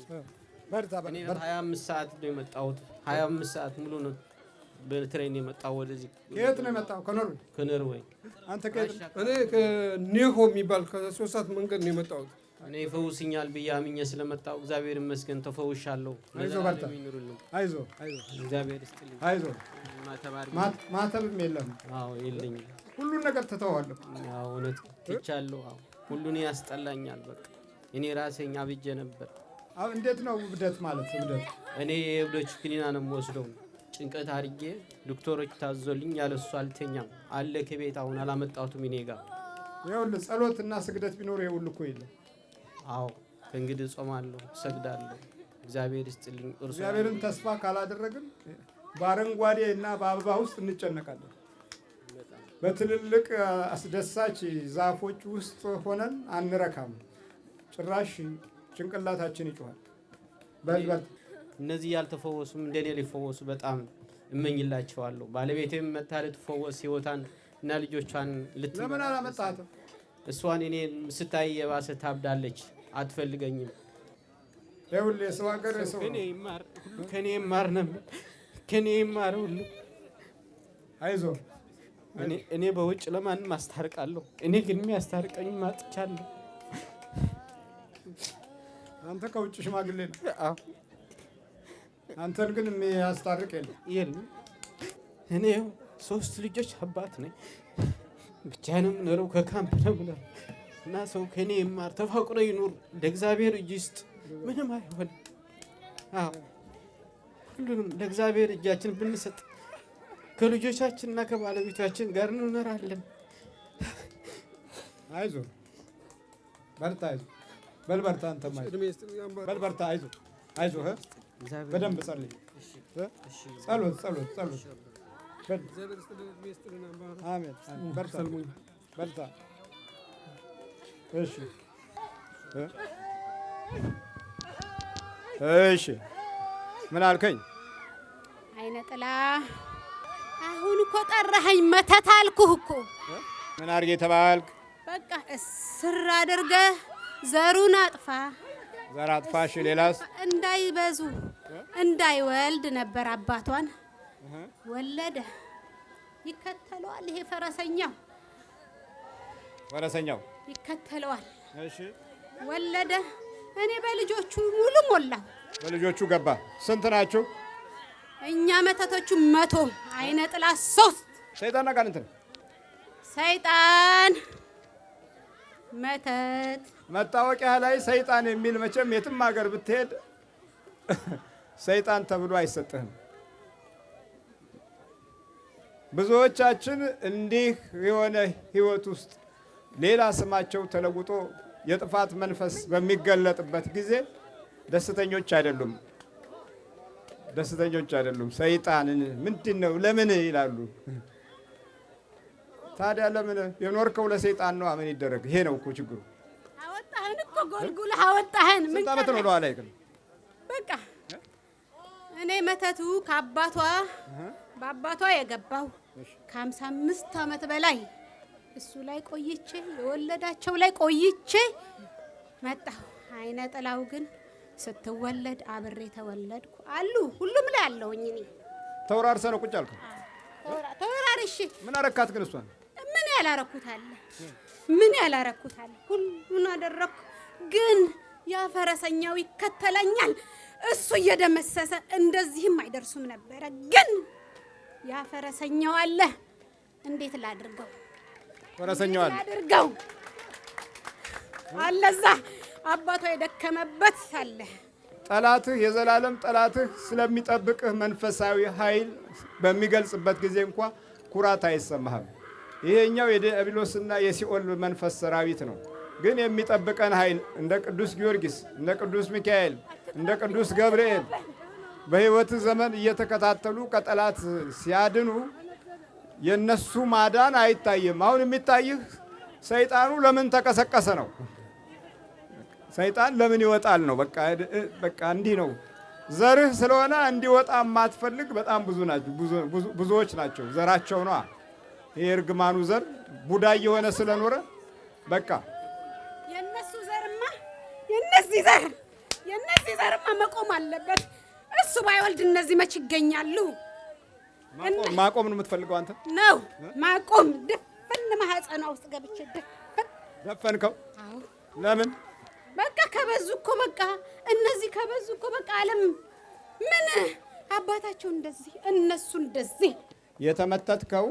በርታ። እኔ 25 ሰዓት ነው የመጣሁት። 25 ሰዓት ሙሉ ነው በትሬን የመጣው ወደዚህ። ከየት ነው የመጣው? ከኖርዌይ። አንተ ከየት? እኔ ከኔሆ የሚባል ከ3 ሰዓት መንገድ ነው የመጣሁት። እኔ ፈውስኛል ብዬ አምኜ ስለመጣሁ እግዚአብሔር ይመስገን ተፈውሻለሁ። አይዞህ በርታ። አይዞህ እግዚአብሔር ይስጥልኝ። አይዞህ። ማተብም የለም? አዎ የለኝም። ሁሉን ነገር ትተዋለህ? አዎ እውነት ትቻለሁ። አዎ ሁሉን ያስጠላኛል። በቃ እኔ ራሴኛ አብጄ ነበር። እንዴት ነው እብደት ማለት? እብደት እኔ የእብዶች ክኒና ነው የምወስደው። ጭንቀት አድርጌ ዶክተሮች ታዞልኝ ያለሱ አልተኛም አለ ከቤት አሁን አላመጣሁትም። እኔ ጋር ይኸውልህ ጸሎትና ስግደት ቢኖር ይኸውልህ እኮ የለም። አዎ ከእንግዲህ ጾማለሁ፣ ሰግዳለሁ። እግዚአብሔር ይስጥልኝ። እግዚአብሔርን ተስፋ ካላደረግን በአረንጓዴ እና በአበባ ውስጥ እንጨነቃለን። በትልልቅ አስደሳች ዛፎች ውስጥ ሆነን አንረካም። ጭራሽ ጭንቅላታችን ይጮሃል። በልበት እነዚህ ያልተፈወሱም እንደኔ ሊፈወሱ በጣም እመኝላቸዋለሁ። ባለቤቴም መታ ልትፈወስ ህይወቷን እና ልጆቿን ለምን አላመጣትም? እሷን እኔ ስታይ የባሰ ታብዳለች፣ አትፈልገኝም። ይኸውልህ የሰው ሀገር የሰው ከኔ ይማር ነበር፣ ከኔ ይማር ሁሉ። አይዞህ እኔ በውጭ ለማንም አስታርቃለሁ። እኔ ግን የሚያስታርቀኝ ማጥቻለሁ። አንተ ከውጭ ሽማግሌ ነው። አንተን ግን የሚያስታርቅ የለም። እኔ 3 ልጆች አባት ነኝ። ብቻዬንም ኖረው ከካምፕ ነው ብለው እና ሰው ከኔ ይማር፣ ተፋቅሮ ይኑር። ለእግዚአብሔር እጅ ይስጥ፣ ምንም አይሆን። አዎ ሁሉንም ለእግዚአብሔር እጃችን ብንሰጥ ከልጆቻችንና ከባለቤታችን ጋር እንኖራለን። አይዞህ በርታ። አይዞህ በል በርታ። አንተም በል በርታ። አይዞህ በደንብ ጸልይ። ጸሎት። አሜን። በርታ። እሺ ምን አልከኝ? አይነ ጥላ አሁን እኮ ጠራኸኝ። መተት አልኩህ እኮ። ምን አድርጌ ተባልክ? በቃ እስር አድርገህ ዘሩን አጥፋ። ዘር አጥፋ። እሺ ሌላስ? እንዳይበዙ እንዳይወልድ ነበር። አባቷን ወለደ። ይከተለዋል። ይሄ ፈረሰኛው ይከተለዋል። እሺ ወለደ። እኔ በልጆቹ ሙሉ ሞላው። በልጆቹ ገባ። ስንት ናችሁ? እኛ መተቶቹ 100 አይነ ጥላ 3 ሰይጣን አጋንንት ነው። ሰይጣን መተት መታወቂያ ላይ ሰይጣን የሚል መቼም የትም ሀገር ብትሄድ ሰይጣን ተብሎ አይሰጥህም። ብዙዎቻችን እንዲህ የሆነ ህይወት ውስጥ ሌላ ስማቸው ተለውጦ የጥፋት መንፈስ በሚገለጥበት ጊዜ ደስተኞች አይደሉም። ደስተኞች አይደሉም። ሰይጣንን ምንድነው ለምን ይላሉ። ታዲያ ለምን የኖርከው ለሰይጣን ነው? ምን ይደረግ? ይሄ ነው እኮ ችግሩ። አወጣህን እኮ ጎልጉለህ አወጣህን። ምን ስንት ዓመት ነው ለኋላ ይቅር በቃ እኔ መተቱ በአባቷ የገባው ከ55 ዓመት በላይ እሱ ላይ ቆይቼ የወለዳቸው ላይ ቆይቼ መጣሁ። አይነ ጥላው ግን ስትወለድ አብሬ ተወለድኩ አሉ። ሁሉም ላይ አለውኝ እኔ። ተወራርሰ ነው ቁጭ አልከው? ተወራርሽ። ምን አረካት ግን እሷን? ምን ያላረኩት አለ? ሁሉን አደረኩ። ግን ያ ፈረሰኛው ይከተለኛል። እሱ እየደመሰሰ እንደዚህም አይደርሱም ነበረ። ግን ያ ፈረሰኛው አለ። እንዴት ላድርገው? ፈረሰኛው አለዛ አባቷ የደከመበት አለ። ጠላትህ የዘላለም ጠላትህ ስለሚጠብቅህ መንፈሳዊ ኃይል በሚገልጽበት ጊዜ እንኳ ኩራት አይሰማህም። ይሄኛው የዲያብሎስና የሲኦል መንፈስ ሰራዊት ነው። ግን የሚጠብቀን ኃይል እንደ ቅዱስ ጊዮርጊስ፣ እንደ ቅዱስ ሚካኤል፣ እንደ ቅዱስ ገብርኤል በህይወት ዘመን እየተከታተሉ ከጠላት ሲያድኑ የነሱ ማዳን አይታይም። አሁን የሚታይህ ሰይጣኑ ለምን ተቀሰቀሰ ነው። ሰይጣን ለምን ይወጣል ነው። በቃ እንዲህ ነው። ዘርህ ስለሆነ እንዲወጣ የማትፈልግ በጣም ብዙዎች ናቸው። ዘራቸው ነው። ይሄ እርግማኑ ዘር ቡዳ የሆነ ስለኖረ በቃ የነዚህ ዘርማ መቆም አለበት። እሱ ባይወልድ እነዚህ መች ይገኛሉ? ማቆም ነው የምትፈልገው አንተ? ነው ማቆም። ድፍን ማህፀኗ ውስጥ ገብቼ ደፈንከው? አዎ። ለምን? በቃ ከበዙ እኮ በቃ እነዚህ ከበዙ እኮ በቃ ዓለም ምን አባታቸው እንደዚህ እነሱ እንደዚህ። የተመተትከው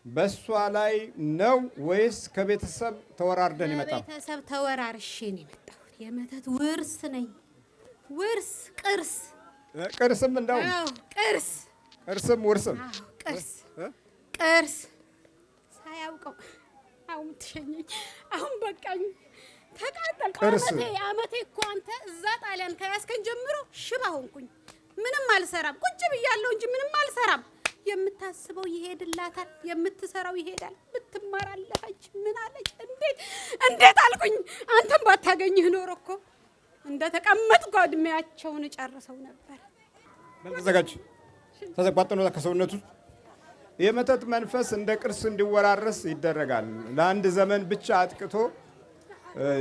በሷ ላይ ነው ወይስ ከቤተሰብ ተወራርደን የመጣው? ከቤተሰብ ተወራርሼ ነው የመጣሁት። የመተት ውርስ ነኝ። ውርስ ቅርስም እንደው ቅርስም ውርስም ቅርስ ሳያውቀው አሁን ትሸኘኝ። አሁን በቃኝ። ተቃጠልኩ። አመቴ እኮ አንተ እዛ ጣሊያን ከያዝከኝ ጀምሮ ሽባ ሆንኩኝ። ምንም አልሰራም። ቁጭ ብያለሁ እንጂ ምንም አልሰራም። የምታስበው ይሄድላታል፣ የምትሰራው ይሄዳል። ብትማር አለፈች። ምን አለች? እንዴት አልኩኝ። አንተም ባታገኝህ ኖሮ እኮ እንደ ተቀመጥኩ እድሜያቸውን ጨርሰው ነበር። ተዘጋጅ። ተዘቋጥኖ ከሰውነቱ የመተት መንፈስ እንደ ቅርስ እንዲወራረስ ይደረጋል። ለአንድ ዘመን ብቻ አጥቅቶ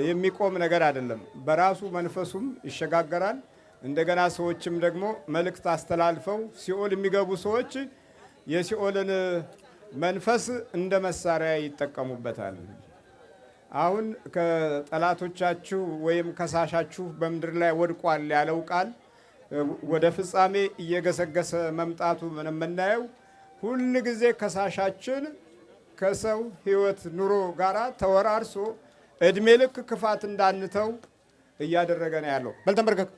የሚቆም ነገር አይደለም። በራሱ መንፈሱም ይሸጋገራል። እንደገና ሰዎችም ደግሞ መልእክት አስተላልፈው ሲኦል የሚገቡ ሰዎች የሲኦልን መንፈስ እንደ መሳሪያ ይጠቀሙበታል። አሁን ከጠላቶቻችሁ ወይም ከሳሻችሁ በምድር ላይ ወድቋል ያለው ቃል ወደ ፍጻሜ እየገሰገሰ መምጣቱ የምናየው ሁል ጊዜ ከሳሻችን ከሰው ሕይወት ኑሮ ጋራ ተወራርሶ እድሜ ልክ ክፋት እንዳንተው እያደረገ ነው ያለው። በልተንበርከክ።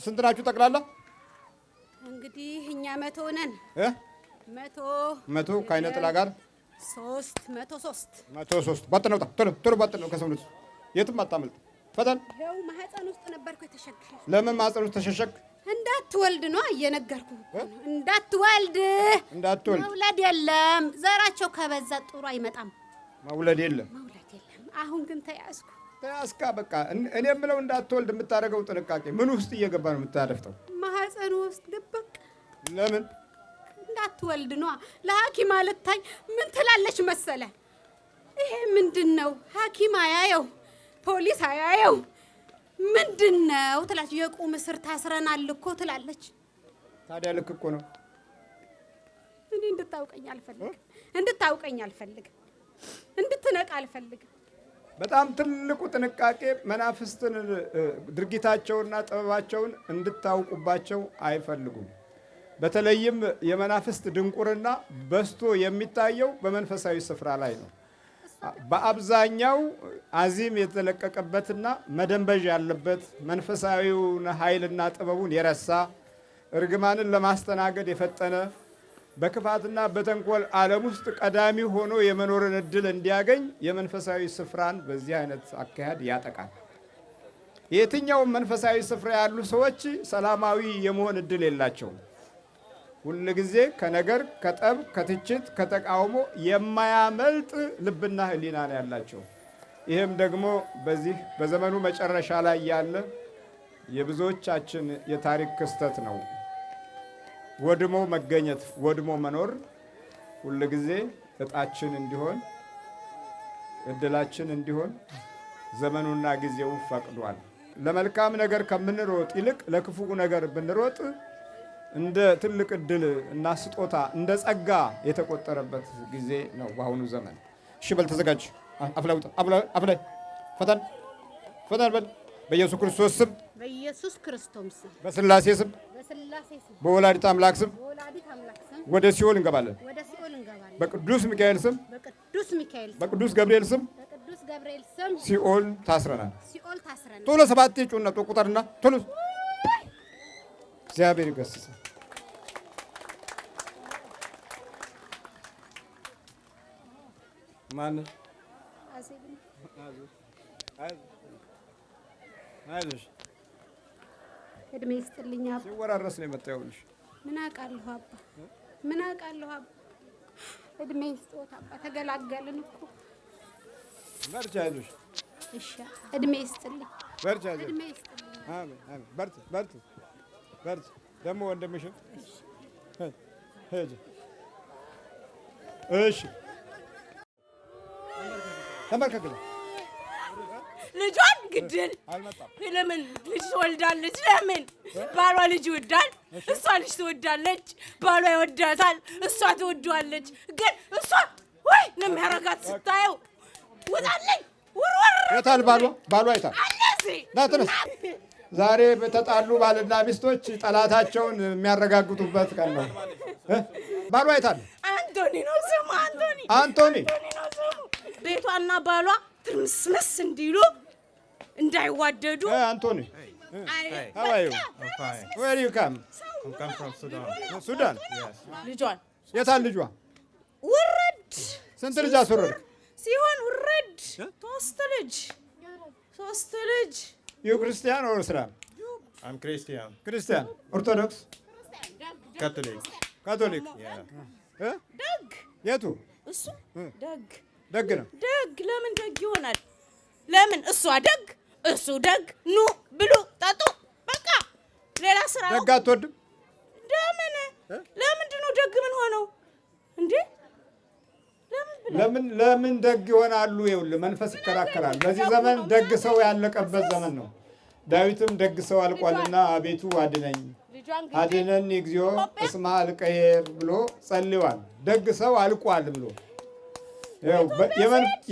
ስንት ናችሁ ጠቅላላ? እንግዲህ እኛ 100 ነን። 100 ከአይነ ጥላ ጋር 103 ባጥነው ቶሎ ባጥነው ከሰውነቱ የትም አታመልጥ። ፈጠን። ይኸው ማህፀን ውስጥ ነበርኩ የተሸሸግኩ። ለምን ማህፀን ውስጥ ተሸሸግ? እንዳትወልድ ነው እየነገርኩህ። እንዳትወልድ መውለድ የለም። ዘራቸው ከበዛ ጥሩ አይመጣም። መውለድ የለም። አሁን ግን ተያዝኩ። ተያዝካ በቃ። እኔ የምለው እንዳትወልድ የምታደርገው ጥንቃቄ ምን ውስጥ እየገባ ነው የምታደፍጠው? ማህፀን ውስጥ ድብቅ። ለምን እንዳትወልድ ነው። ለሐኪም አልታይ ምን ትላለች መሰለ? ይሄ ምንድነው? ሐኪም አያየው፣ ፖሊስ አያየው። ምንድነው ትላለች? የቁም እስር ታስረናል እኮ ትላለች። ታዲያ ልክ እኮ ነው። እኔ እንድታውቀኝ አልፈልግም። እንድትነቃ አልፈልግም። በጣም ትልቁ ጥንቃቄ መናፍስትን ድርጊታቸውና ጥበባቸውን እንድታውቁባቸው አይፈልጉም። በተለይም የመናፍስት ድንቁርና በስቶ የሚታየው በመንፈሳዊ ስፍራ ላይ ነው። በአብዛኛው አዚም የተለቀቀበትና መደንበዥ ያለበት መንፈሳዊውን ኃይልና ጥበቡን የረሳ እርግማንን ለማስተናገድ የፈጠነ በክፋትና በተንኮል ዓለም ውስጥ ቀዳሚ ሆኖ የመኖርን እድል እንዲያገኝ የመንፈሳዊ ስፍራን በዚህ አይነት አካሄድ ያጠቃል። የትኛውም መንፈሳዊ ስፍራ ያሉ ሰዎች ሰላማዊ የመሆን እድል የላቸውም። ሁል ጊዜ ከነገር፣ ከጠብ፣ ከትችት፣ ከተቃውሞ የማያመልጥ ልብና ሕሊና ነው ያላቸው። ይህም ደግሞ በዚህ በዘመኑ መጨረሻ ላይ ያለ የብዙዎቻችን የታሪክ ክስተት ነው። ወድሞ መገኘት፣ ወድሞ መኖር ሁል ጊዜ እጣችን እንዲሆን እድላችን እንዲሆን ዘመኑና ጊዜው ፈቅዷል። ለመልካም ነገር ከምንሮጥ ይልቅ ለክፉ ነገር ብንሮጥ እንደ ትልቅ እድል እና ስጦታ እንደ ጸጋ የተቆጠረበት ጊዜ ነው በአሁኑ ዘመን። እሺ በል ተዘጋጅ። አፍላይ ፈተን በል። በኢየሱስ ክርስቶስ ስም፣ በኢየሱስ ክርስቶስ ስም፣ በስላሴ ስም፣ በስላሴ ስም፣ በወላዲተ አምላክ ስም በወላዲተ አምላክ ስም ወደ ሲኦል እንገባለን። ወደ ሲኦል እንገባለን። በቅዱስ ሚካኤል ስም፣ በቅዱስ ሚካኤል ስም፣ በቅዱስ ገብርኤል ስም በቅዱስ ገብርኤል ስም ሲኦል ታስረናል። ሲኦል ታስረናል። ቶሎ ሰባት ጩና ቁጥርና ቶሎ እግዚአብሔር ይገስጽ። ማን አይዞሽ እድሜ ይስጥልኝ አባ። ሲወራረስ ነው የመጣው። ይኸውልሽ ምን አውቃለሁ አባ፣ ምን አውቃለሁ አባ። እድሜ ይስጥዎት አባ። ተገላገልን እኮ። በርቺ፣ አይዞሽ። እሺ እድሜ ይስጥልኝ። በርቺ፣ አይዞሽ። እድሜ ይስጥልኝ። አሜን፣ አሜን። በርቺ። ደግሞ ወንድምሽን ሂጂ። እሺ ተመልከክልኝ። ልጇን ግድል ለምን ልጅ ትወልዳለች? ለምን ባሏ ልጅ ይወዳል፣ እሷ ልጅ ትወዳለች። ባሏ ይወዳታል፣ እሷ ትወዷለች። ግን እሷ ወይ ነው የሚያረጋት ስታየው። ውጣልኝ! ውርወር! የታል ባሏ? ባሏ የታል? አለዚ ና ተነስ። ዛሬ በተጣሉ ባልና ሚስቶች ጠላታቸውን የሚያረጋግጡበት ቀን ነው። ባሏ የታል? አንቶኒ ነው ስሙ። አንቶኒ ነው ስሙ። ቤቷና ባሏ ትርምስምስ እንዲሉ እንዳይዋደዱ። አንቶኒ how are you? I'm fine. Where you come? I'm come from Sudan. ሱዳን። ልጇን የታል ልጇ? ውርድ! ስንት ልጅ አስወረድክ? ሲሆን ውርድ! ሶስት ልጅ You Christian or Islam? I'm Christian. ክርስቲያን፣ ኦርቶዶክስ፣ Catholic. ካቶሊክ። ደግ የቱ እሱ ደግ ደግ ነው? ደግ ለምን ደግ ይሆናል? ለምን እሷ ደግ እሱ ደግ። ኑ ብሉ ጠጡ፣ በቃ ሌላ ስራ ደግ አትወድም? ለምንድን ነው ደግ ምን ሆነው እንዴ? ለምን ደግ ይሆናሉ? ይኸውልህ መንፈስ ይከራከራል። በዚህ ዘመን ደግ ሰው ያለቀበት ዘመን ነው። ዳዊትም ደግ ሰው አልቋልና አቤቱ አድነኝ አድነን እግዚኦ እስመ አልቀሄር ብሎ ጸልዋል። ደግ ሰው አልቋል ብሎ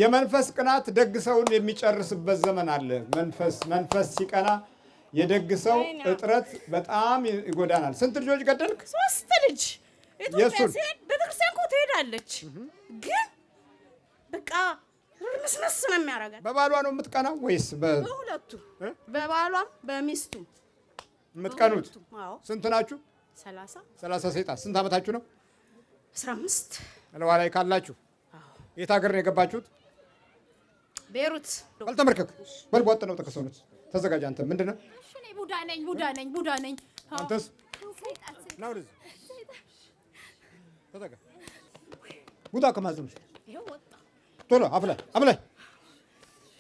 የመንፈስ ቅናት ደግ ሰውን የሚጨርስበት ዘመን አለ። መንፈስ ሲቀና የደግ ሰው እጥረት በጣም ይጎዳናል። ስንት ልጆች ገደልክ? 3 ልጅ። ኢትዮጵያ ሲሄድ ቤተክርስቲያን እኮ ትሄዳለች፣ ግን በቃ ምስመስ ነው የሚያደርጋት። በባሏ ነው የምትቀናው ወይስ በሁለቱ? በባሏም በሚስቱም የምትቀኑት? ስንት ናችሁ? 30 ሴጣን። ስንት ዓመታችሁ ነው? 15 ለዋ ላይ ካላችሁ የት ሀገር ነው የገባችሁት? ቤሩት። አልተመርከክ በልቧጥ ነው ተከሰኑት። ተዘጋጅ። አንተ ምንድን ነው? እኔ ቡዳ ነኝ። አንተስ? ና ወደዚህ ተዘጋ። ቡዳ ከማዘኑ ቶሎ አፍላይ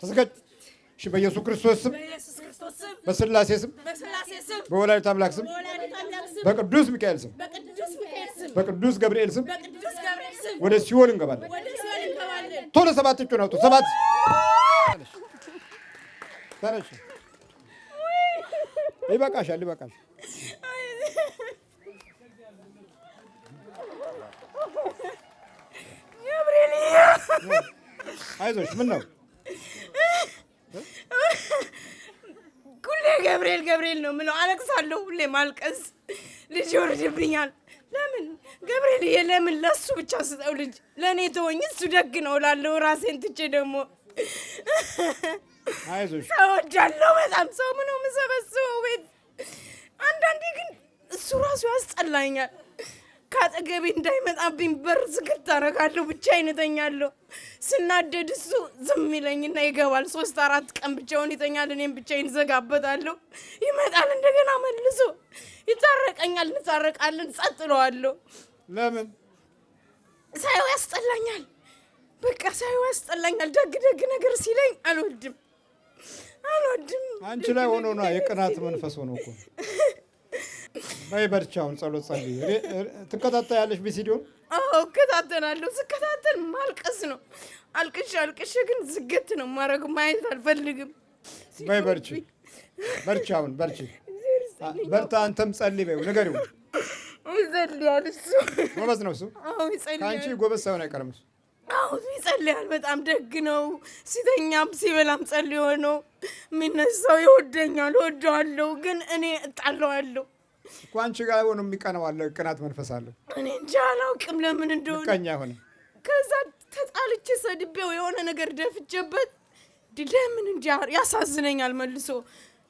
ተዘጋጅ። እሺ በኢየሱስ ክርስቶስ ስም፣ በስላሴ ስም፣ በወላዲተ አምላክ ስም፣ በቅዱስ ሚካኤል ስም፣ በቅዱስ ገብርኤል ስም ወደ ሲኦል እንገባለን። ቶሎ 7 እጩን አውጡ። 7 ተነሽ። ይበቃሻል። አይዞሽ። ምን ነው ሁሌ ገብርኤል ገብርኤል ነው የምለው። አለቅሳለሁ። ሁሌ ማልቀስ ልጅ ይወርድብኛል። ለምን ገብርኤልዬ ለምን ለሱ ብቻ ስጠው ልጅ ለእኔ ተወኝ፣ እሱ ደግ ነው እላለሁ። ራሴን ትቼ ደግሞ ሰው ወዳለሁ በጣም ሰው ምነው የምሰበስበው ቤት። አንዳንዴ ግን እሱ ራሱ ያስጠላኛል። ከአጠገቤ እንዳይመጣብኝ በር ዝግት አደርጋለሁ፣ ብቻዬን እተኛለሁ። ስናደድ እሱ ዝም ይለኝና ይገባል። 3-4 ቀን ብቻውን ይተኛል፣ እኔም ብቻዬን እዘጋበታለሁ። ይመጣል እንደገና መልሶ ይታረቀኛል፣ እንታረቃለን፣ ጸጥ እለዋለሁ። ለምን ሳይው ያስጠላኛል። በቃ ሳይው ያስጠላኛል። ደግ ደግ ነገር ሲለኝ አልወድም። አንቺ ላይ ሆኖ ነው የቅናት መንፈስ ሆኖ እኮ። በይ በርቺ፣ አሁን ጸሎት ጸልይ። ትከታተያለሽ ቪዲዮን? አዎ እከታተላለሁ። ስከታተል ማልቀስ ነው። አልቅሼ ግን ዝግት ነው ማረግ፣ ማየት አልፈልግም። በይ በርቺ፣ አሁን በርቺ፣ በርታ። አንተም ጸልይ በይው፣ ንገሪው። ይጸልያል እሱ። ጎበዝ ነው እሱ። አዎ ይጸልያል። ከአንቺ ጎበዝ ሳይሆን አይቀርም እሱ። አዎ ይጸልያል። በጣም ደግ ነው። ሲተኛም ሲበላም ጸልዮ ነው የሚነሳው። ይወደኛል፣ እወደዋለሁ፣ ግን እኔ እጣለዋለሁ እኮ። አንቺ ጋር ሆኖ የሚቀናው አለ፣ ቅናት መንፈስ አለ። እኔ እንጃ አላውቅም ለምን እንደሆነ። ቀኛ ሆነ። ከዛ ተጣልቼ ሰድቤው የሆነ ነገር ደፍቼበት ለምን እንጃ ያሳዝነኛል መልሶ።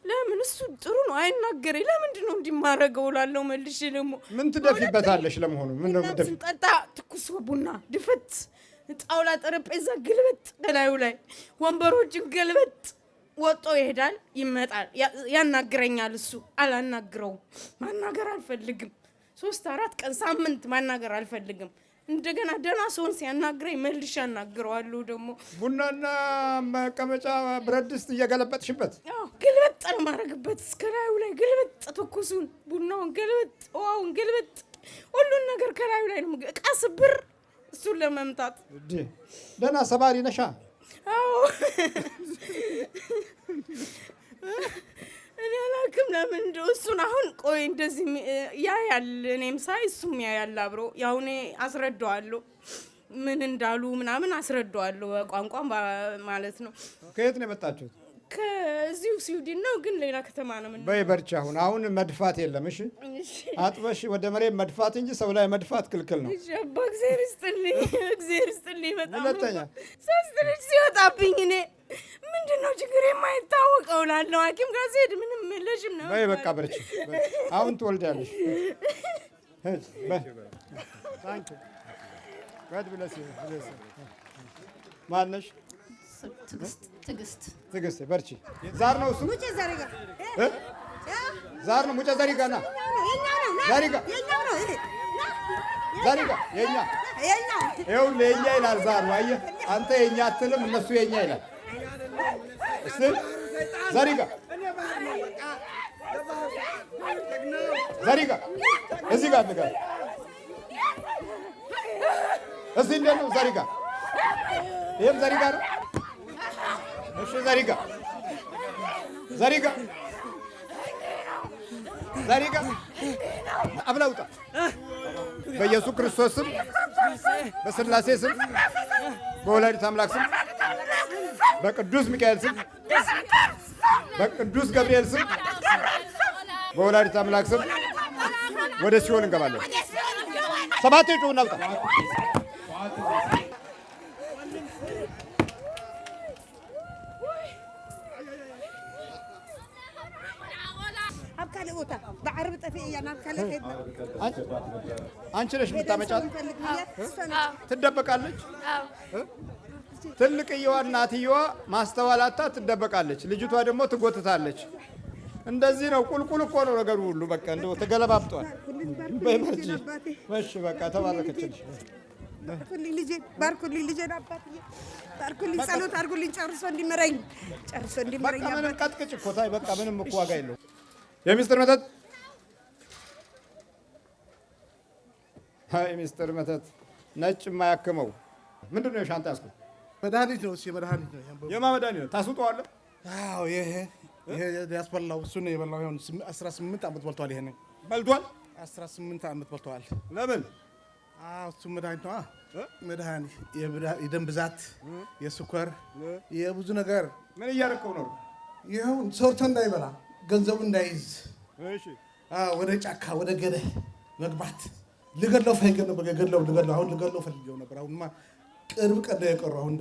ለምን እሱ ጥሩ ነው አይናገረኝ፣ ለምንድን ነው እንዲማረገው እላለሁ መልሼ። ደግሞ ምን ትደፊበታለሽ ለመሆኑ? ምን ነው ትደፊ? ስንጠጣ ትኩስ ቡና ድፈት፣ ጣውላ ጠረጴዛ ግልበጥ፣ በላዩ ላይ ወንበሮችን ገልበጥ፣ ወጦ ይሄዳል፣ ይመጣል፣ ያናግረኛል። እሱ አላናግረውም፣ ማናገር አልፈልግም። 3-4 ቀን ሳምንት ማናገር አልፈልግም። እንደገና ደህና ሰውን ሲያናግረኝ መልሼ አናግረዋለሁ። ደግሞ ቡናና መቀመጫ ብረት ድስት እየገለበጥሽበት? አዎ ግልበጥ ነው የማደርግበት፣ እስከ ላዩ ላይ ግልበጥ፣ ትኩሱን ቡናውን ግልበጥ፣ ውሃውን ግልበጥ፣ ሁሉን ነገር ከላዩ ላይ ነው። ዕቃ ስብር እሱን ለመምታት ደህና ሰባሪ ነሻ። አዎ እኔ አላውቅም ለምን እንደው እሱን አሁን ቆይ እንደዚህ ያያል፣ እኔም ሳይ እሱም ያያል አብሮ። ያው እኔ አስረዳዋለሁ ምን እንዳሉ ምናምን አስረዳዋለሁ፣ በቋንቋ ማለት ነው። ከየት ነው የመጣችሁት? ከዚሁ ስዊድን ነው፣ ግን ሌላ ከተማ ነው። ምን በይ በርቺ። አሁን መድፋት የለም። እሺ አጥበሽ ወደ መሬት መድፋት እንጂ ሰው ላይ መድፋት ክልክል ነው። እሺ አባ እግዚአብሔር ይስጥልኝ፣ እግዚአብሔር ይስጥልኝ። በጣም ሁለተኛ 3 ልጅ ሲወጣብኝ እኔ ምንድን ነው ችግር የማይታወቀው እላለሁ። ሐኪም ጋር ስሄድ ምንም የለሽም ነው። በይ በቃ በርቺ። አሁን ትወልጃለሽ። ማነሽ? ትዕግስት በርቺ። ዛር ነው እሱ፣ ዛር ነው። ሙጬ ዘሪጋ ና፣ ዘሪጋ የኛ ይኸውልህ፣ የኛ ይላል ዛሩ። አየህ አንተ የኛ አትልም፣ እነሱ የኛ ይላል። እስቲ ዘሪጋ እዚህ ጋር ንገር እስቲ እንዴት ነው ዘሪጋ? ይሄም ዘሪጋ ነው። እሺ ዘሪጋ አብላውጣ በኢየሱስ ክርስቶስ ስም፣ በስላሴ ስም፣ በወላዲተ አምላክ ስም፣ በቅዱስ ሚካኤል ስም፣ በቅዱስ ገብርኤል ስም፣ በወላዲተ አምላክ ስም ወደ ሲኦል እንገባለን። 7 ጩኸት እናውጣ። አንቺ ነሽ የምታመጫት? ትደበቃለች። ትልቅየዋ እናትየዋ ማስተዋላታ ትደበቃለች፣ ልጅቷ ደግሞ ትጎትታለች። እንደዚህ ነው። ቁልቁል እኮ ነው ነገሩ ሁሉ። በቃ እንደው ተገለባብጧል። በመርጂ እሺ፣ በቃ ተባረከችልሽ። ባርኩልኝ ልጄን አባትዬ፣ ባርኩልኝ፣ ጸሎት አድርጉልኝ፣ ጨርሶ እንዲመረኝ በቃ ምንም ቀጥቅጭ እኮ ታይ። በቃ ምንም እኮ ዋጋ የለው። የሚስጥር መተት የሚስጥር መተት ነጭ የማያክመው ምንድን ነው? ሻንጣ ያዝኩት መድኃኒት ነው። መድኃኒት ነው። የማን መድኃኒት ነው? ታስውጠዋለህ? አዎ ይሄ ያስበላው እሱ ነው የበላው። ይሁን 18 ዓመት በልቷል። ይሄን በልቷል። 18 ዓመት በልቷል። ለምን እሱ መድኃኒት ነዋ። መድኃኒት የደም ብዛት፣ የስኳር፣ የብዙ ነገር። ምን እያደረከው ነው? ይኸው ሰርቶ እንዳይበላ ገንዘቡ እንዳይዝ ወደ ጫካ ወደ ገደል መግባት ልገድለው ፈልጌው ነበር። ልገድለው አሁን ልገድለው ፈልጌው ነበር። አሁንማ ቅርብ ቀን ነው የቀረው። አሁን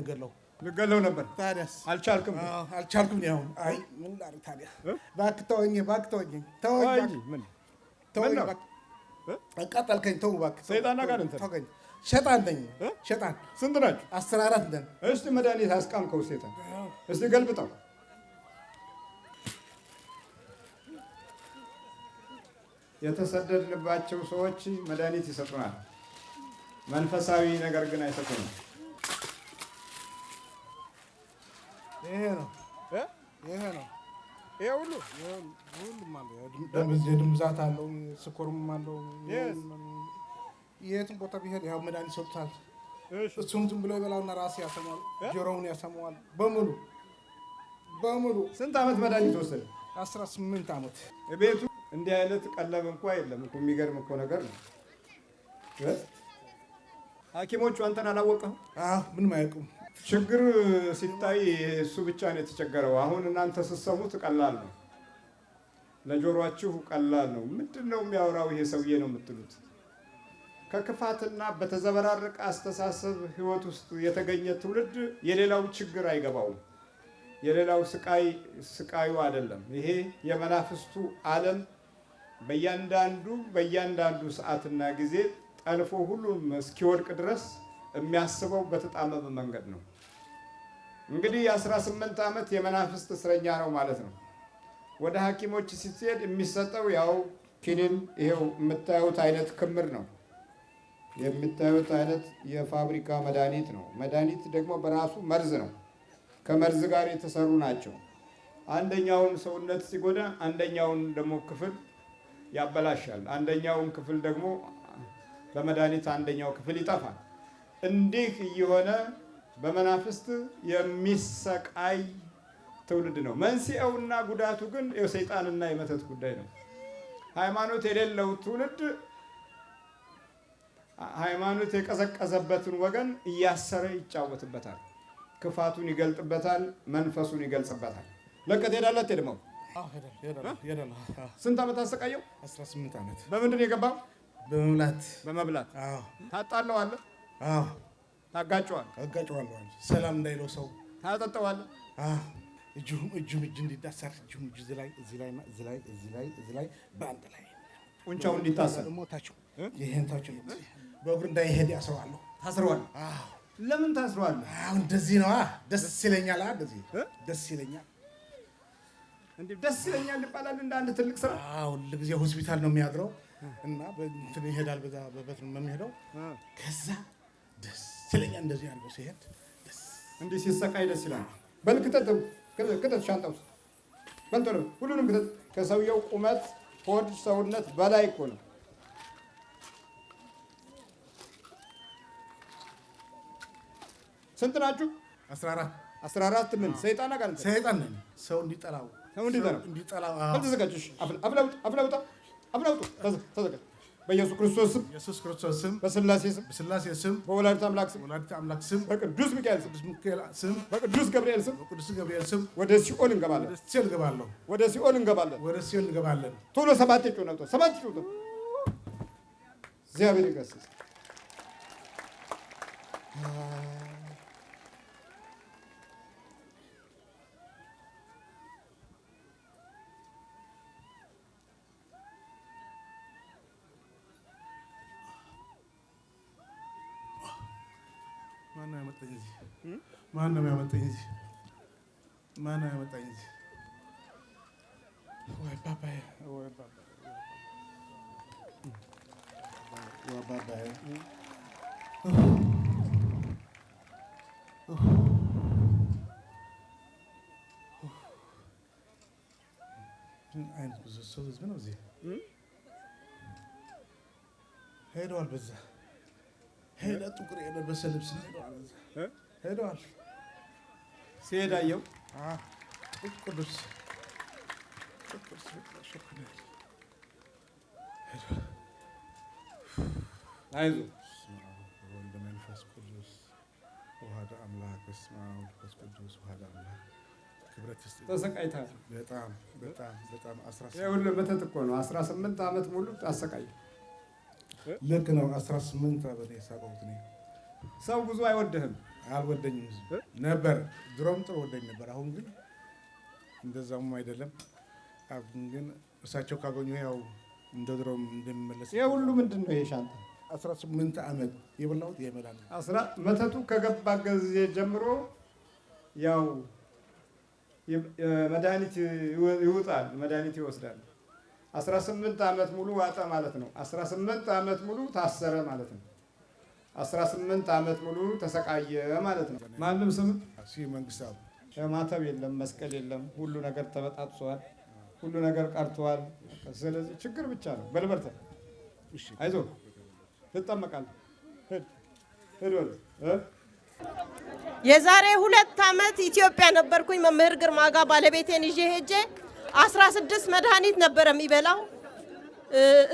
ልገድለው ነበር። ታዲያስ አልቻልክም? አልቻልኩም። አሁን አይ ምን ላድርግ ታዲያ? እባክህ ተወኝ፣ ተወኝ። ምን ተወኝ እባክህ። አቃጠልከኝ። ተው እባክህ። ሰይጣን ጋር እንትን ተወኝ። ሸጣን ነኝ። ሸጣን ስንት ናችሁ? 14 ነን። እስቲ መድኃኒት አስቃምከው ሰይጣን። እስቲ ገልብጠው። የተሰደድንባቸው ሰዎች መድኃኒት ይሰጡናል፣ መንፈሳዊ ነገር ግን አይሰጡንም። ይሄ ነው ይሄ ሁሉ ሁሉም አለው። የደም ብዛት አለው፣ ስኳርም አለው። የትም ቦታ ቢሄድ ያው መድኃኒት ይሰጡታል። እሱም ዝም ብሎ ይበላውና ራሴ ያሰማዋል፣ ጆሮውን ያሰማዋል። በሙሉ ስንት ዓመት መድኃኒት ወሰደ? 18 ዓመት። ቤቱ እንዲህ አይነት ቀለብ እንኳ የለም እኮ። የሚገርም እኮ ነገር ነው። ሐኪሞቹ አንተን አላወቀህም? ምንም አያውቁም። ችግር ሲታይ እሱ ብቻ ነው የተቸገረው። አሁን እናንተ ስትሰሙት ቀላል ነው፣ ለጆሮአችሁ ቀላል ነው። ምንድን ነው የሚያወራው ይሄ ሰውዬ ነው የምትሉት። ከክፋትና በተዘበራረቀ አስተሳሰብ ህይወት ውስጥ የተገኘ ትውልድ የሌላው ችግር አይገባውም። የሌላው ስቃዩ አይደለም። ይሄ የመናፍስቱ ዓለም በእያንዳንዱ ሰዓትና ጊዜ ጠልፎ ሁሉም እስኪወድቅ ድረስ የሚያስበው በተጣመመ መንገድ ነው። እንግዲህ የ18 ዓመት የመናፍስት እስረኛ ነው ማለት ነው። ወደ ሐኪሞች ሲሄድ የሚሰጠው ያው ኪኒን፣ ይሄው የምታዩት አይነት ክምር ነው። የምታዩት አይነት የፋብሪካ መድኃኒት ነው። መድኃኒት ደግሞ በራሱ መርዝ ነው። ከመርዝ ጋር የተሰሩ ናቸው። አንደኛውን ሰውነት ሲጎዳ አንደኛውን ደግሞ ክፍል ያበላሻል። አንደኛውን ክፍል ደግሞ በመድኃኒት አንደኛው ክፍል ይጠፋል። እንዲህ እየሆነ በመናፍስት የሚሰቃይ ትውልድ ነው። መንስኤውና ጉዳቱ ግን የሰይጣንና የመተት ጉዳይ ነው። ሃይማኖት የሌለው ትውልድ ሃይማኖት የቀዘቀዘበትን ወገን እያሰረ ይጫወትበታል። ክፋቱን ይገልጥበታል፣ መንፈሱን ይገልጽበታል። ለቀት ሄዳለት ሄድመው ስንት ዓመት አሰቃየው? 18 ዓመት። በምንድን ነው የገባው? በመብላት። ታጣለዋለህ? ታጋጨዋለህ? አጋጨዋለሁ። ሰላም እንዳይለው ሰው ታጠጠዋለህ? እጁም እጅ እንዲታሰር እዚህ ላይ በአንድ ላይ ጡንቻው እንዲታሰር ሞታቸው ይሄን ታቸው በእግሩ እንዳይሄድ ያስረዋለሁ። ታስረዋል? ለምን ታስረዋል? እንደዚህ ነዋ። ደስ ይለኛል። እንደዚህ ደስ ይለኛል። እንዴ ደስ ይለኛል ይባላል እንደ አንድ ትልቅ ስራ። ሁሉ ጊዜ ሆስፒታል ነው የሚያድረው እና እንትን ይሄዳል። በበት ነው የሚሄደው። ከዛ ደስ ይለኛል። እንደዚህ አድርጎ ሲሄድ ደስ እንዲህ ሲሰቃይ ደስ ይላል። በል ክተት ሻንጣው ውስጥ በል ቶሎ ሁሉንም ክተት። ከሰውየው ቁመት ሆድ ሰውነት በላይ እኮ ነው። ስንት ናችሁ? 14 ምን ሰይጣን ጋር ሰይጣን ነን። ሰው እንዲጠላው ተዘጋጅ። አፍላውጣ ተዘጋጅ። በኢየሱስ ክርስቶስ ስም በስላሴ ስም በወላዲተ አምላክ ስም በቅዱስ ሚካኤል ስም በቅዱስ ገብርኤል ስም ወደ ሲኦል እንገባለን። ቶሎ 7 ጩኸት ነው። 7 ጩኸት። እግዚአብሔር ይገስጽ። ማነው ያመጣኝ እዚህ? ወይ ባባዬ አይነት ብዙ ሰው ህዝብ ነው እዚህ ሄደዋል። በዛ ሄደ ጥቁር የለበሰ ልብስ ሄደዋል። ሲሄድ አየው። ጥቁር ልብስ አይዞህ ስብሐት አላህ ክብረት ይስጥ። ተሰቃይታል። በጣም በጣም በጣም 18 ይኸውልህ መተት እኮ ነው። 18 ዓመት ሙሉ አሰቃይ። ልክ ነው። 18 ዓመት የሳቀሁት እኔ። ሰው ብዙ አይወድህም። አልወደኝም ነበር። ድሮም ጥሩ ወደኝ ነበር። አሁን ግን እንደዛም አይደለም። አሁን ግን እሳቸው ካገኙ ያው እንደ ድሮም እንደሚመለስ። ይሄ ሁሉ ምንድን ነው? ይሄ ሻንጣ 18 ዓመት የበላሁት የመላ ነው። መተቱ ከገባ ጊዜ ጀምሮ ያው መድኃኒት ይውጣል፣ መድኃኒት ይወስዳል። 18 ዓመት ሙሉ ዋጠ ማለት ነው። 18 ዓመት ሙሉ ታሰረ ማለት ነው። 18 ዓመት ሙሉ ተሰቃየ ማለት ነው። ማንም ስም መንግስት ማተብ የለም፣ መስቀል የለም። ሁሉ ነገር ተበጣጥሷል፣ ሁሉ ነገር ቀርቷል። ስለዚህ ችግር ብቻ ነው። በልበርተ አይዞህ ትጠመቃለህ። ሂድ የዛሬ 2 ዓመት ኢትዮጵያ ነበርኩኝ። መምህር ግርማ ጋር ባለቤቴን ይዤ ሄጄ 16 መድኃኒት ነበር የሚበላው።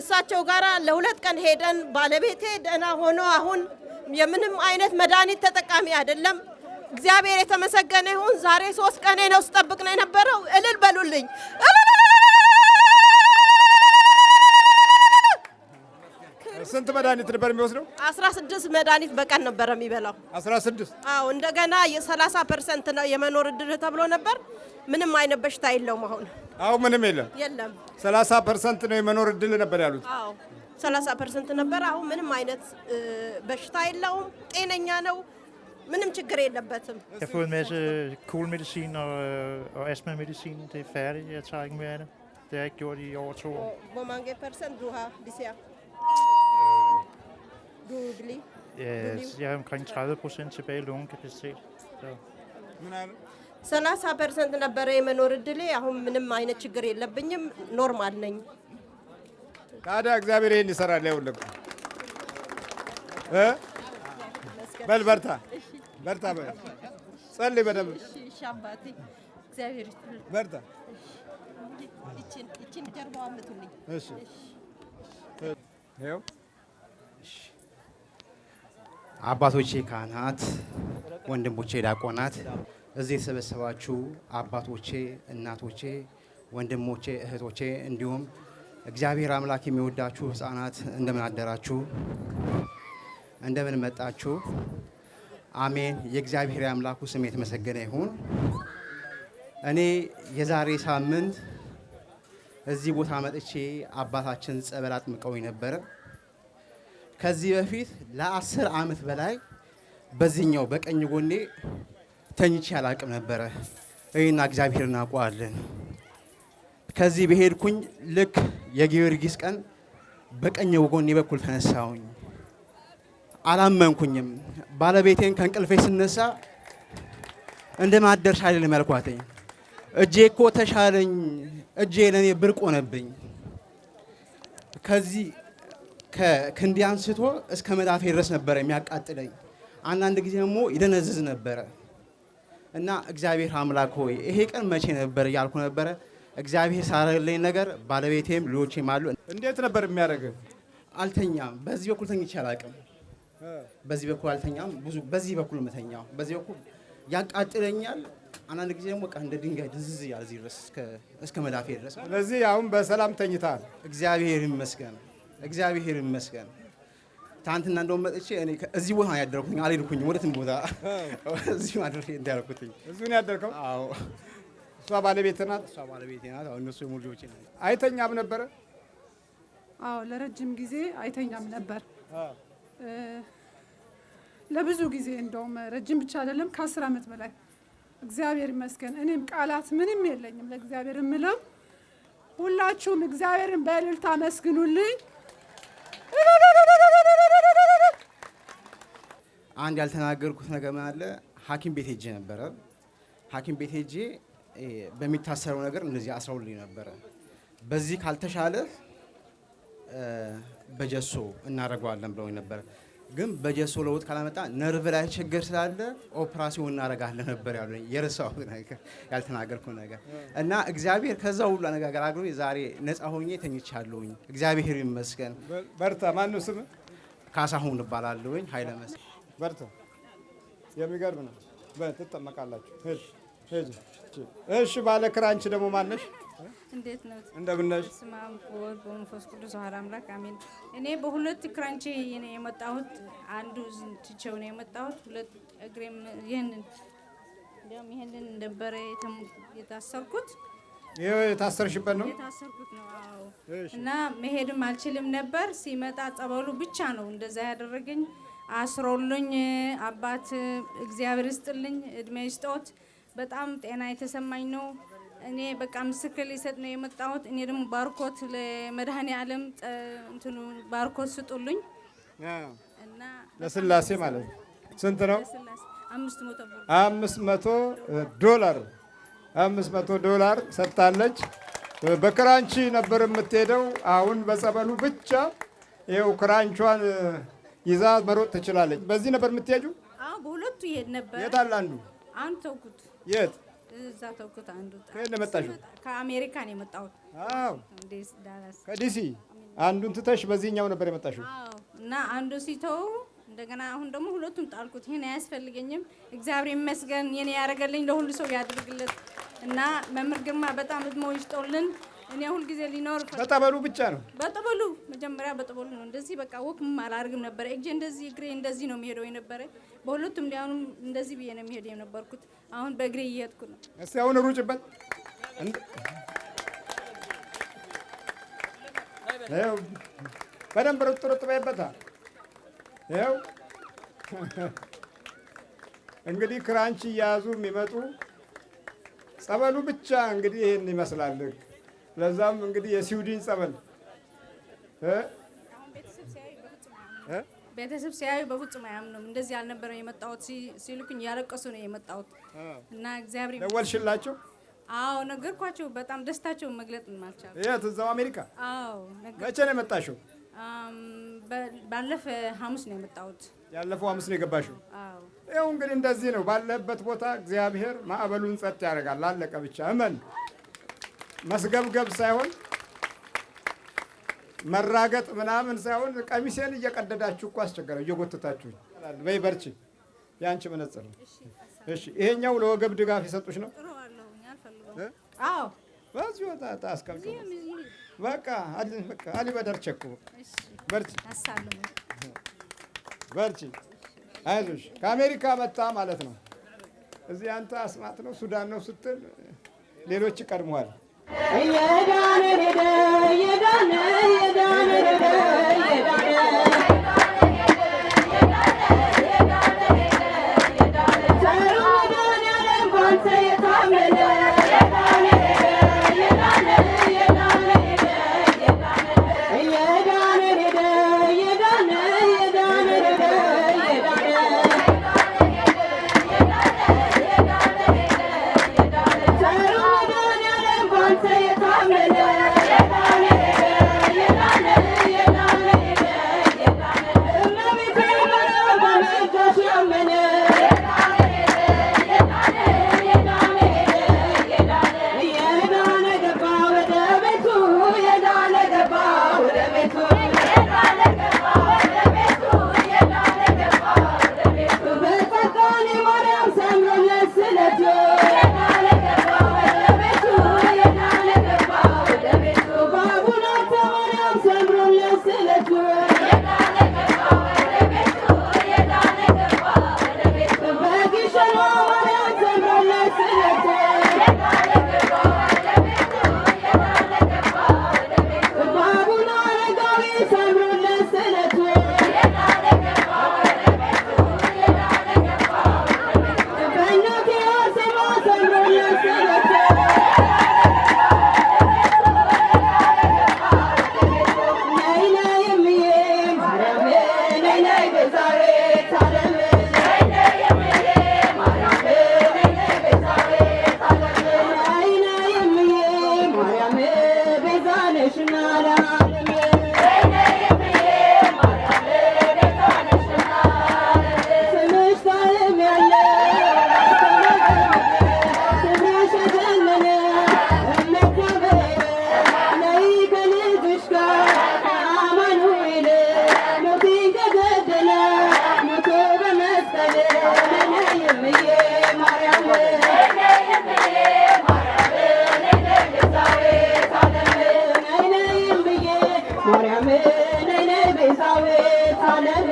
እሳቸው ጋራ ለ2 ቀን ሄደን ባለቤቴ ደህና ሆኖ አሁን የምንም አይነት መድኃኒት ተጠቃሚ አይደለም። እግዚአብሔር የተመሰገነ ይሁን። ዛሬ 3 ቀኔ ነው ስጠብቅ ነው የነበረው። እልል በሉልኝ። ስንት መድኃኒት ነበር የሚወስደው? 16 መድኃኒት በቀን ነበር የሚበላው። 16? አዎ። እንደገና የ30% ነው የመኖር እድል ተብሎ ነበር። ምንም አይነት በሽታ የለውም አሁን። አሁን ምንም የለም። የለም። 30% ነው የመኖር እድል ነበር ያሉት። አዎ 30% ነበር። አሁን ምንም አይነት በሽታ የለውም። ጤነኛ ነው። ምንም ችግር የለበትም። Jeg har fået en masse KOL-medicin og astma-medicin. Det er færdigt. Jeg tager ikke mere af det. Det har jeg ikke gjort i over 2 år. Hvor mange % du har disse her? Du bliver? Jeg har omkring 30% tilbage i lungekapacitet. Så. 30% ነበረ የመኖር እድሌ። አሁን ምንም አይነት ችግር የለብኝም። ኖርማል ነኝ። ታዲያ እግዚአብሔር ይሄን ይሰራል። ይኸውልህ በል በርታ፣ በርታ፣ ጸልይ በደንብ። እሺ አባቴ እግዚአብሔር ይስጥልኝ። በርታ። እቺን ጀርባዋ አምጡልኝ። እሺ ይኸው አባቶቼ ካህናት፣ ወንድሞቼ ዲያቆናት፣ እዚህ የተሰበሰባችሁ አባቶቼ፣ እናቶቼ፣ ወንድሞቼ፣ እህቶቼ እንዲሁም እግዚአብሔር አምላክ የሚወዳችሁ ሕፃናት እንደምን አደራችሁ? እንደምን መጣችሁ? አሜን። የእግዚአብሔር አምላኩ ስም የተመሰገነ ይሁን። እኔ የዛሬ ሳምንት እዚህ ቦታ መጥቼ አባታችን ጸበል አጥምቀውኝ ነበረ። ከዚህ በፊት ለ10 ዓመት በላይ በዚህኛው በቀኝ ጎኔ ተኝቼ አላቅም ነበረ። እኔና እግዚአብሔር እናውቀዋለን። ከዚህ በሄድኩኝ ልክ የጊዮርጊስ ቀን በቀኝ ጎኔ በኩል ተነሳሁኝ። አላመንኩኝም። ባለቤቴን ከእንቅልፌ ስነሳ እንደማደርሽ አይደለም ያልኳትኝ። እጄ እኮ ተሻለኝ። እጄ ለኔ ብርቅ ሆነብኝ። ከዚህ ከክንዴ አንስቶ እስከ መዳፌ ድረስ ነበረ የሚያቃጥለኝ። አንዳንድ ጊዜ ደግሞ ይደነዝዝ ነበረ እና እግዚአብሔር አምላክ ሆይ ይሄ ቀን መቼ ነበር እያልኩ ነበረ። እግዚአብሔር ሳረልኝ ነገር ባለቤቴም ልጆቼም አሉ። እንዴት ነበር የሚያደርገው? አልተኛም። በዚህ በኩል ተኝቼ አላውቅም። በዚህ በኩል አልተኛም። በዚህ በኩል መተኛው። በዚህ በኩል ያቃጥለኛል። አንዳንድ ጊዜ ደግሞ እንደ ድንጋይ ድዝዝ ያለ እዚህ ድረስ እስከ መዳፌ ድረስ። ስለዚህ አሁን በሰላም ተኝታል። እግዚአብሔር ይመስገን፣ እግዚአብሔር ይመስገን። ትናንትና እንደውም መጥቼ እኔ እዚህ ቦታ ነው ያደርኩኝ። አልሄድኩኝም ወደትም ቦታ እዚህ ማድረግ እንዳልኩትኝ። እዚሁ ነው ያደርከው? አዎ። እሷ ባለቤት ናት? እሷ ባለቤቴ ናት። አሁን እነሱ የሙሉ ልጆቼ ናቸው። አይተኛም ነበረ? አዎ፣ ለረጅም ጊዜ አይተኛም ነበር። ለብዙ ጊዜ እንደውም ረጅም ብቻ አይደለም ከ10 ዓመት በላይ። እግዚአብሔር ይመስገን። እኔም ቃላት ምንም የለኝም ለእግዚአብሔር የምለው። ሁላችሁም እግዚአብሔርን በእልልታ አመስግኑልኝ። አንድ ያልተናገርኩት ነገር ምን አለ? ሐኪም ቤት ሄጄ ነበረ። ሐኪም ቤት ሄጄ በሚታሰረው ነገር እንደዚህ አስረውልኝ ነበረ። በዚህ ካልተሻለ በጀሶ እናደርገዋለን ብለውኝ ነበረ። ግን በጀሶ ለውጥ ካላመጣ ነርቭ ላይ ችግር ስላለ ኦፕራሲዮን እናደርጋለን ነበር ያሉኝ። የረሳሁት ነገር ያልተናገርኩት ነገር እና እግዚአብሔር ከዛ ሁሉ አነጋገር አግሮኝ ዛሬ ነፃ ሆኜ ተኝቻለሁኝ። እግዚአብሔር ይመስገን። በርታ። ማነው ስም? ካሳሁን እባላለሁኝ። ኃይለ መስቀል። በርታ። የሚገርም ነው። ትጠመቃላችሁ። እሺ ባለ ክራንች ደግሞ ማነሽ? እንዴት ነው? እንደምን ነሽ? በስመ አብ ወወልድ ወመንፈስ ቅዱስ አሐዱ አምላክ አሜን። እኔ በሁለት ክራንች ነው የመጣሁት። አንዱ ትቼው ነው የመጣሁት። ሁለት እግሬም ይሄንን ነበረ የታሰርኩት። ይሄ የታሰርሽበት ነው? የታሰርኩት ነው። አዎ። እና መሄድም አልችልም ነበር። ሲመጣ ጸበሉ ብቻ ነው እንደዛ ያደረገኝ። አስሮልኝ አባት እግዚአብሔር ይስጥልኝ፣ እድሜ ይስጦት። በጣም ጤና የተሰማኝ ነው። እኔ በቃ ምስክር ሊሰጥ ነው የመጣሁት። እኔ ደግሞ ባርኮት ለመድኃኔዓለም እንትኑ ባርኮት ስጡልኝ እና ለስላሴ ማለት ነው። ስንት ነው? 500 ብር 500 ዶላር 500 ዶላር ሰጥታለች። በክራንቺ ነበር የምትሄደው። አሁን በጸበሉ ብቻ ይኸው ክራንቿን ይዛ መሮጥ ትችላለች። በዚህ ነበር የምትሄጂው? አዎ፣ በሁለቱ ይሄድ ነበር። የት አለ አንዱ? አንዱ ተውኩት። የት? እዛ ተውኩት። አንዱ ከየት ነው የመጣሽው? ከአሜሪካ ነው የመጣሁት። አዎ፣ ዳላስ ከዲሲ። አንዱን ትተሽ በዚህኛው ነበር የመጣሽው? አዎ። እና አንዱ ሲተው እንደገና አሁን ደግሞ ሁለቱም ጣልኩት። ይሄን አያስፈልገኝም። እግዚአብሔር ይመስገን የኔ ያደረገልኝ ለሁሉ ሰው ያድርግለት። እና መምህር ግርማ በጣም እድሞ ይስጦልን። እኔ ሁል ጊዜ ሊኖር በጠበሉ ብቻ ነው። በጠበሉ መጀመሪያ በጠበሉ ነው። እንደዚህ በቃ ወክም አላደርግም ነበር። እጄ እንደዚህ እግሬ እንደዚህ ነው የሚሄደው የነበረ። በሁለቱም ላይ አሁንም እንደዚህ ብዬ ነው የሚሄደው የነበርኩት። አሁን በእግሬ እየሄድኩ ነው። እስቲ አሁን ሩጭበት። ይኸው በደንብ ሩጥ ሩጥ በይበታ። ይኸው እንግዲህ ክራንች እያያዙ የሚመጡ ጸበሉ ብቻ እንግዲህ ይሄን ይመስላል። ለዛም እንግዲህ የስዊድን ጸበል ቤተሰብ ሲያዩ በፍጹም አያምኑም። እንደዚህ አልነበረም የመጣሁት። ሲልኩኝ ያለቀሱ ነው የመጣሁት እና እግዚአብሔር ደወልሽላቸው? አዎ ነገርኳቸው። በጣም ደስታቸውን መግለጥ አልቻልኩም። የት? እዛው አሜሪካ? አዎ። መቼ ነው የመጣሽው? ባለፈ ሐሙስ ነው የመጣሁት። ያለፈው ሐሙስ ነው የገባሽው? አዎ። ይኸው እንግዲህ እንደዚህ ነው። ባለበት ቦታ እግዚአብሔር ማዕበሉን ጸጥ ያደርጋል። አለቀ ብቻ እመን። መስገብገብ ሳይሆን መራገጥ ምናምን ሳይሆን ቀሚሴን እየቀደዳችሁ እኮ አስቸገረ እየጎተታችሁ። በይ በርቺ። የአንቺ መነጽር ነው። እሺ፣ ይሄኛው ለወገብ ድጋፍ የሰጡሽ ነው? አዎ። በዚህ ወጣ ታስቀምጡ። በቃ አሊ በደርቸኩ። በርቺ በርቺ፣ አይዞሽ። ከአሜሪካ መጣ ማለት ነው። እዚህ አንተ አስማት ነው ሱዳን ነው ስትል ሌሎች ይቀድሙሃል። እየዳነ ሄደ እየዳነ እየዳነ ሄደ እየዳነ Yeah. ማርያም ነይ ነይ ቤዛዊተ ዓለም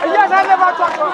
እያሳለፋቸው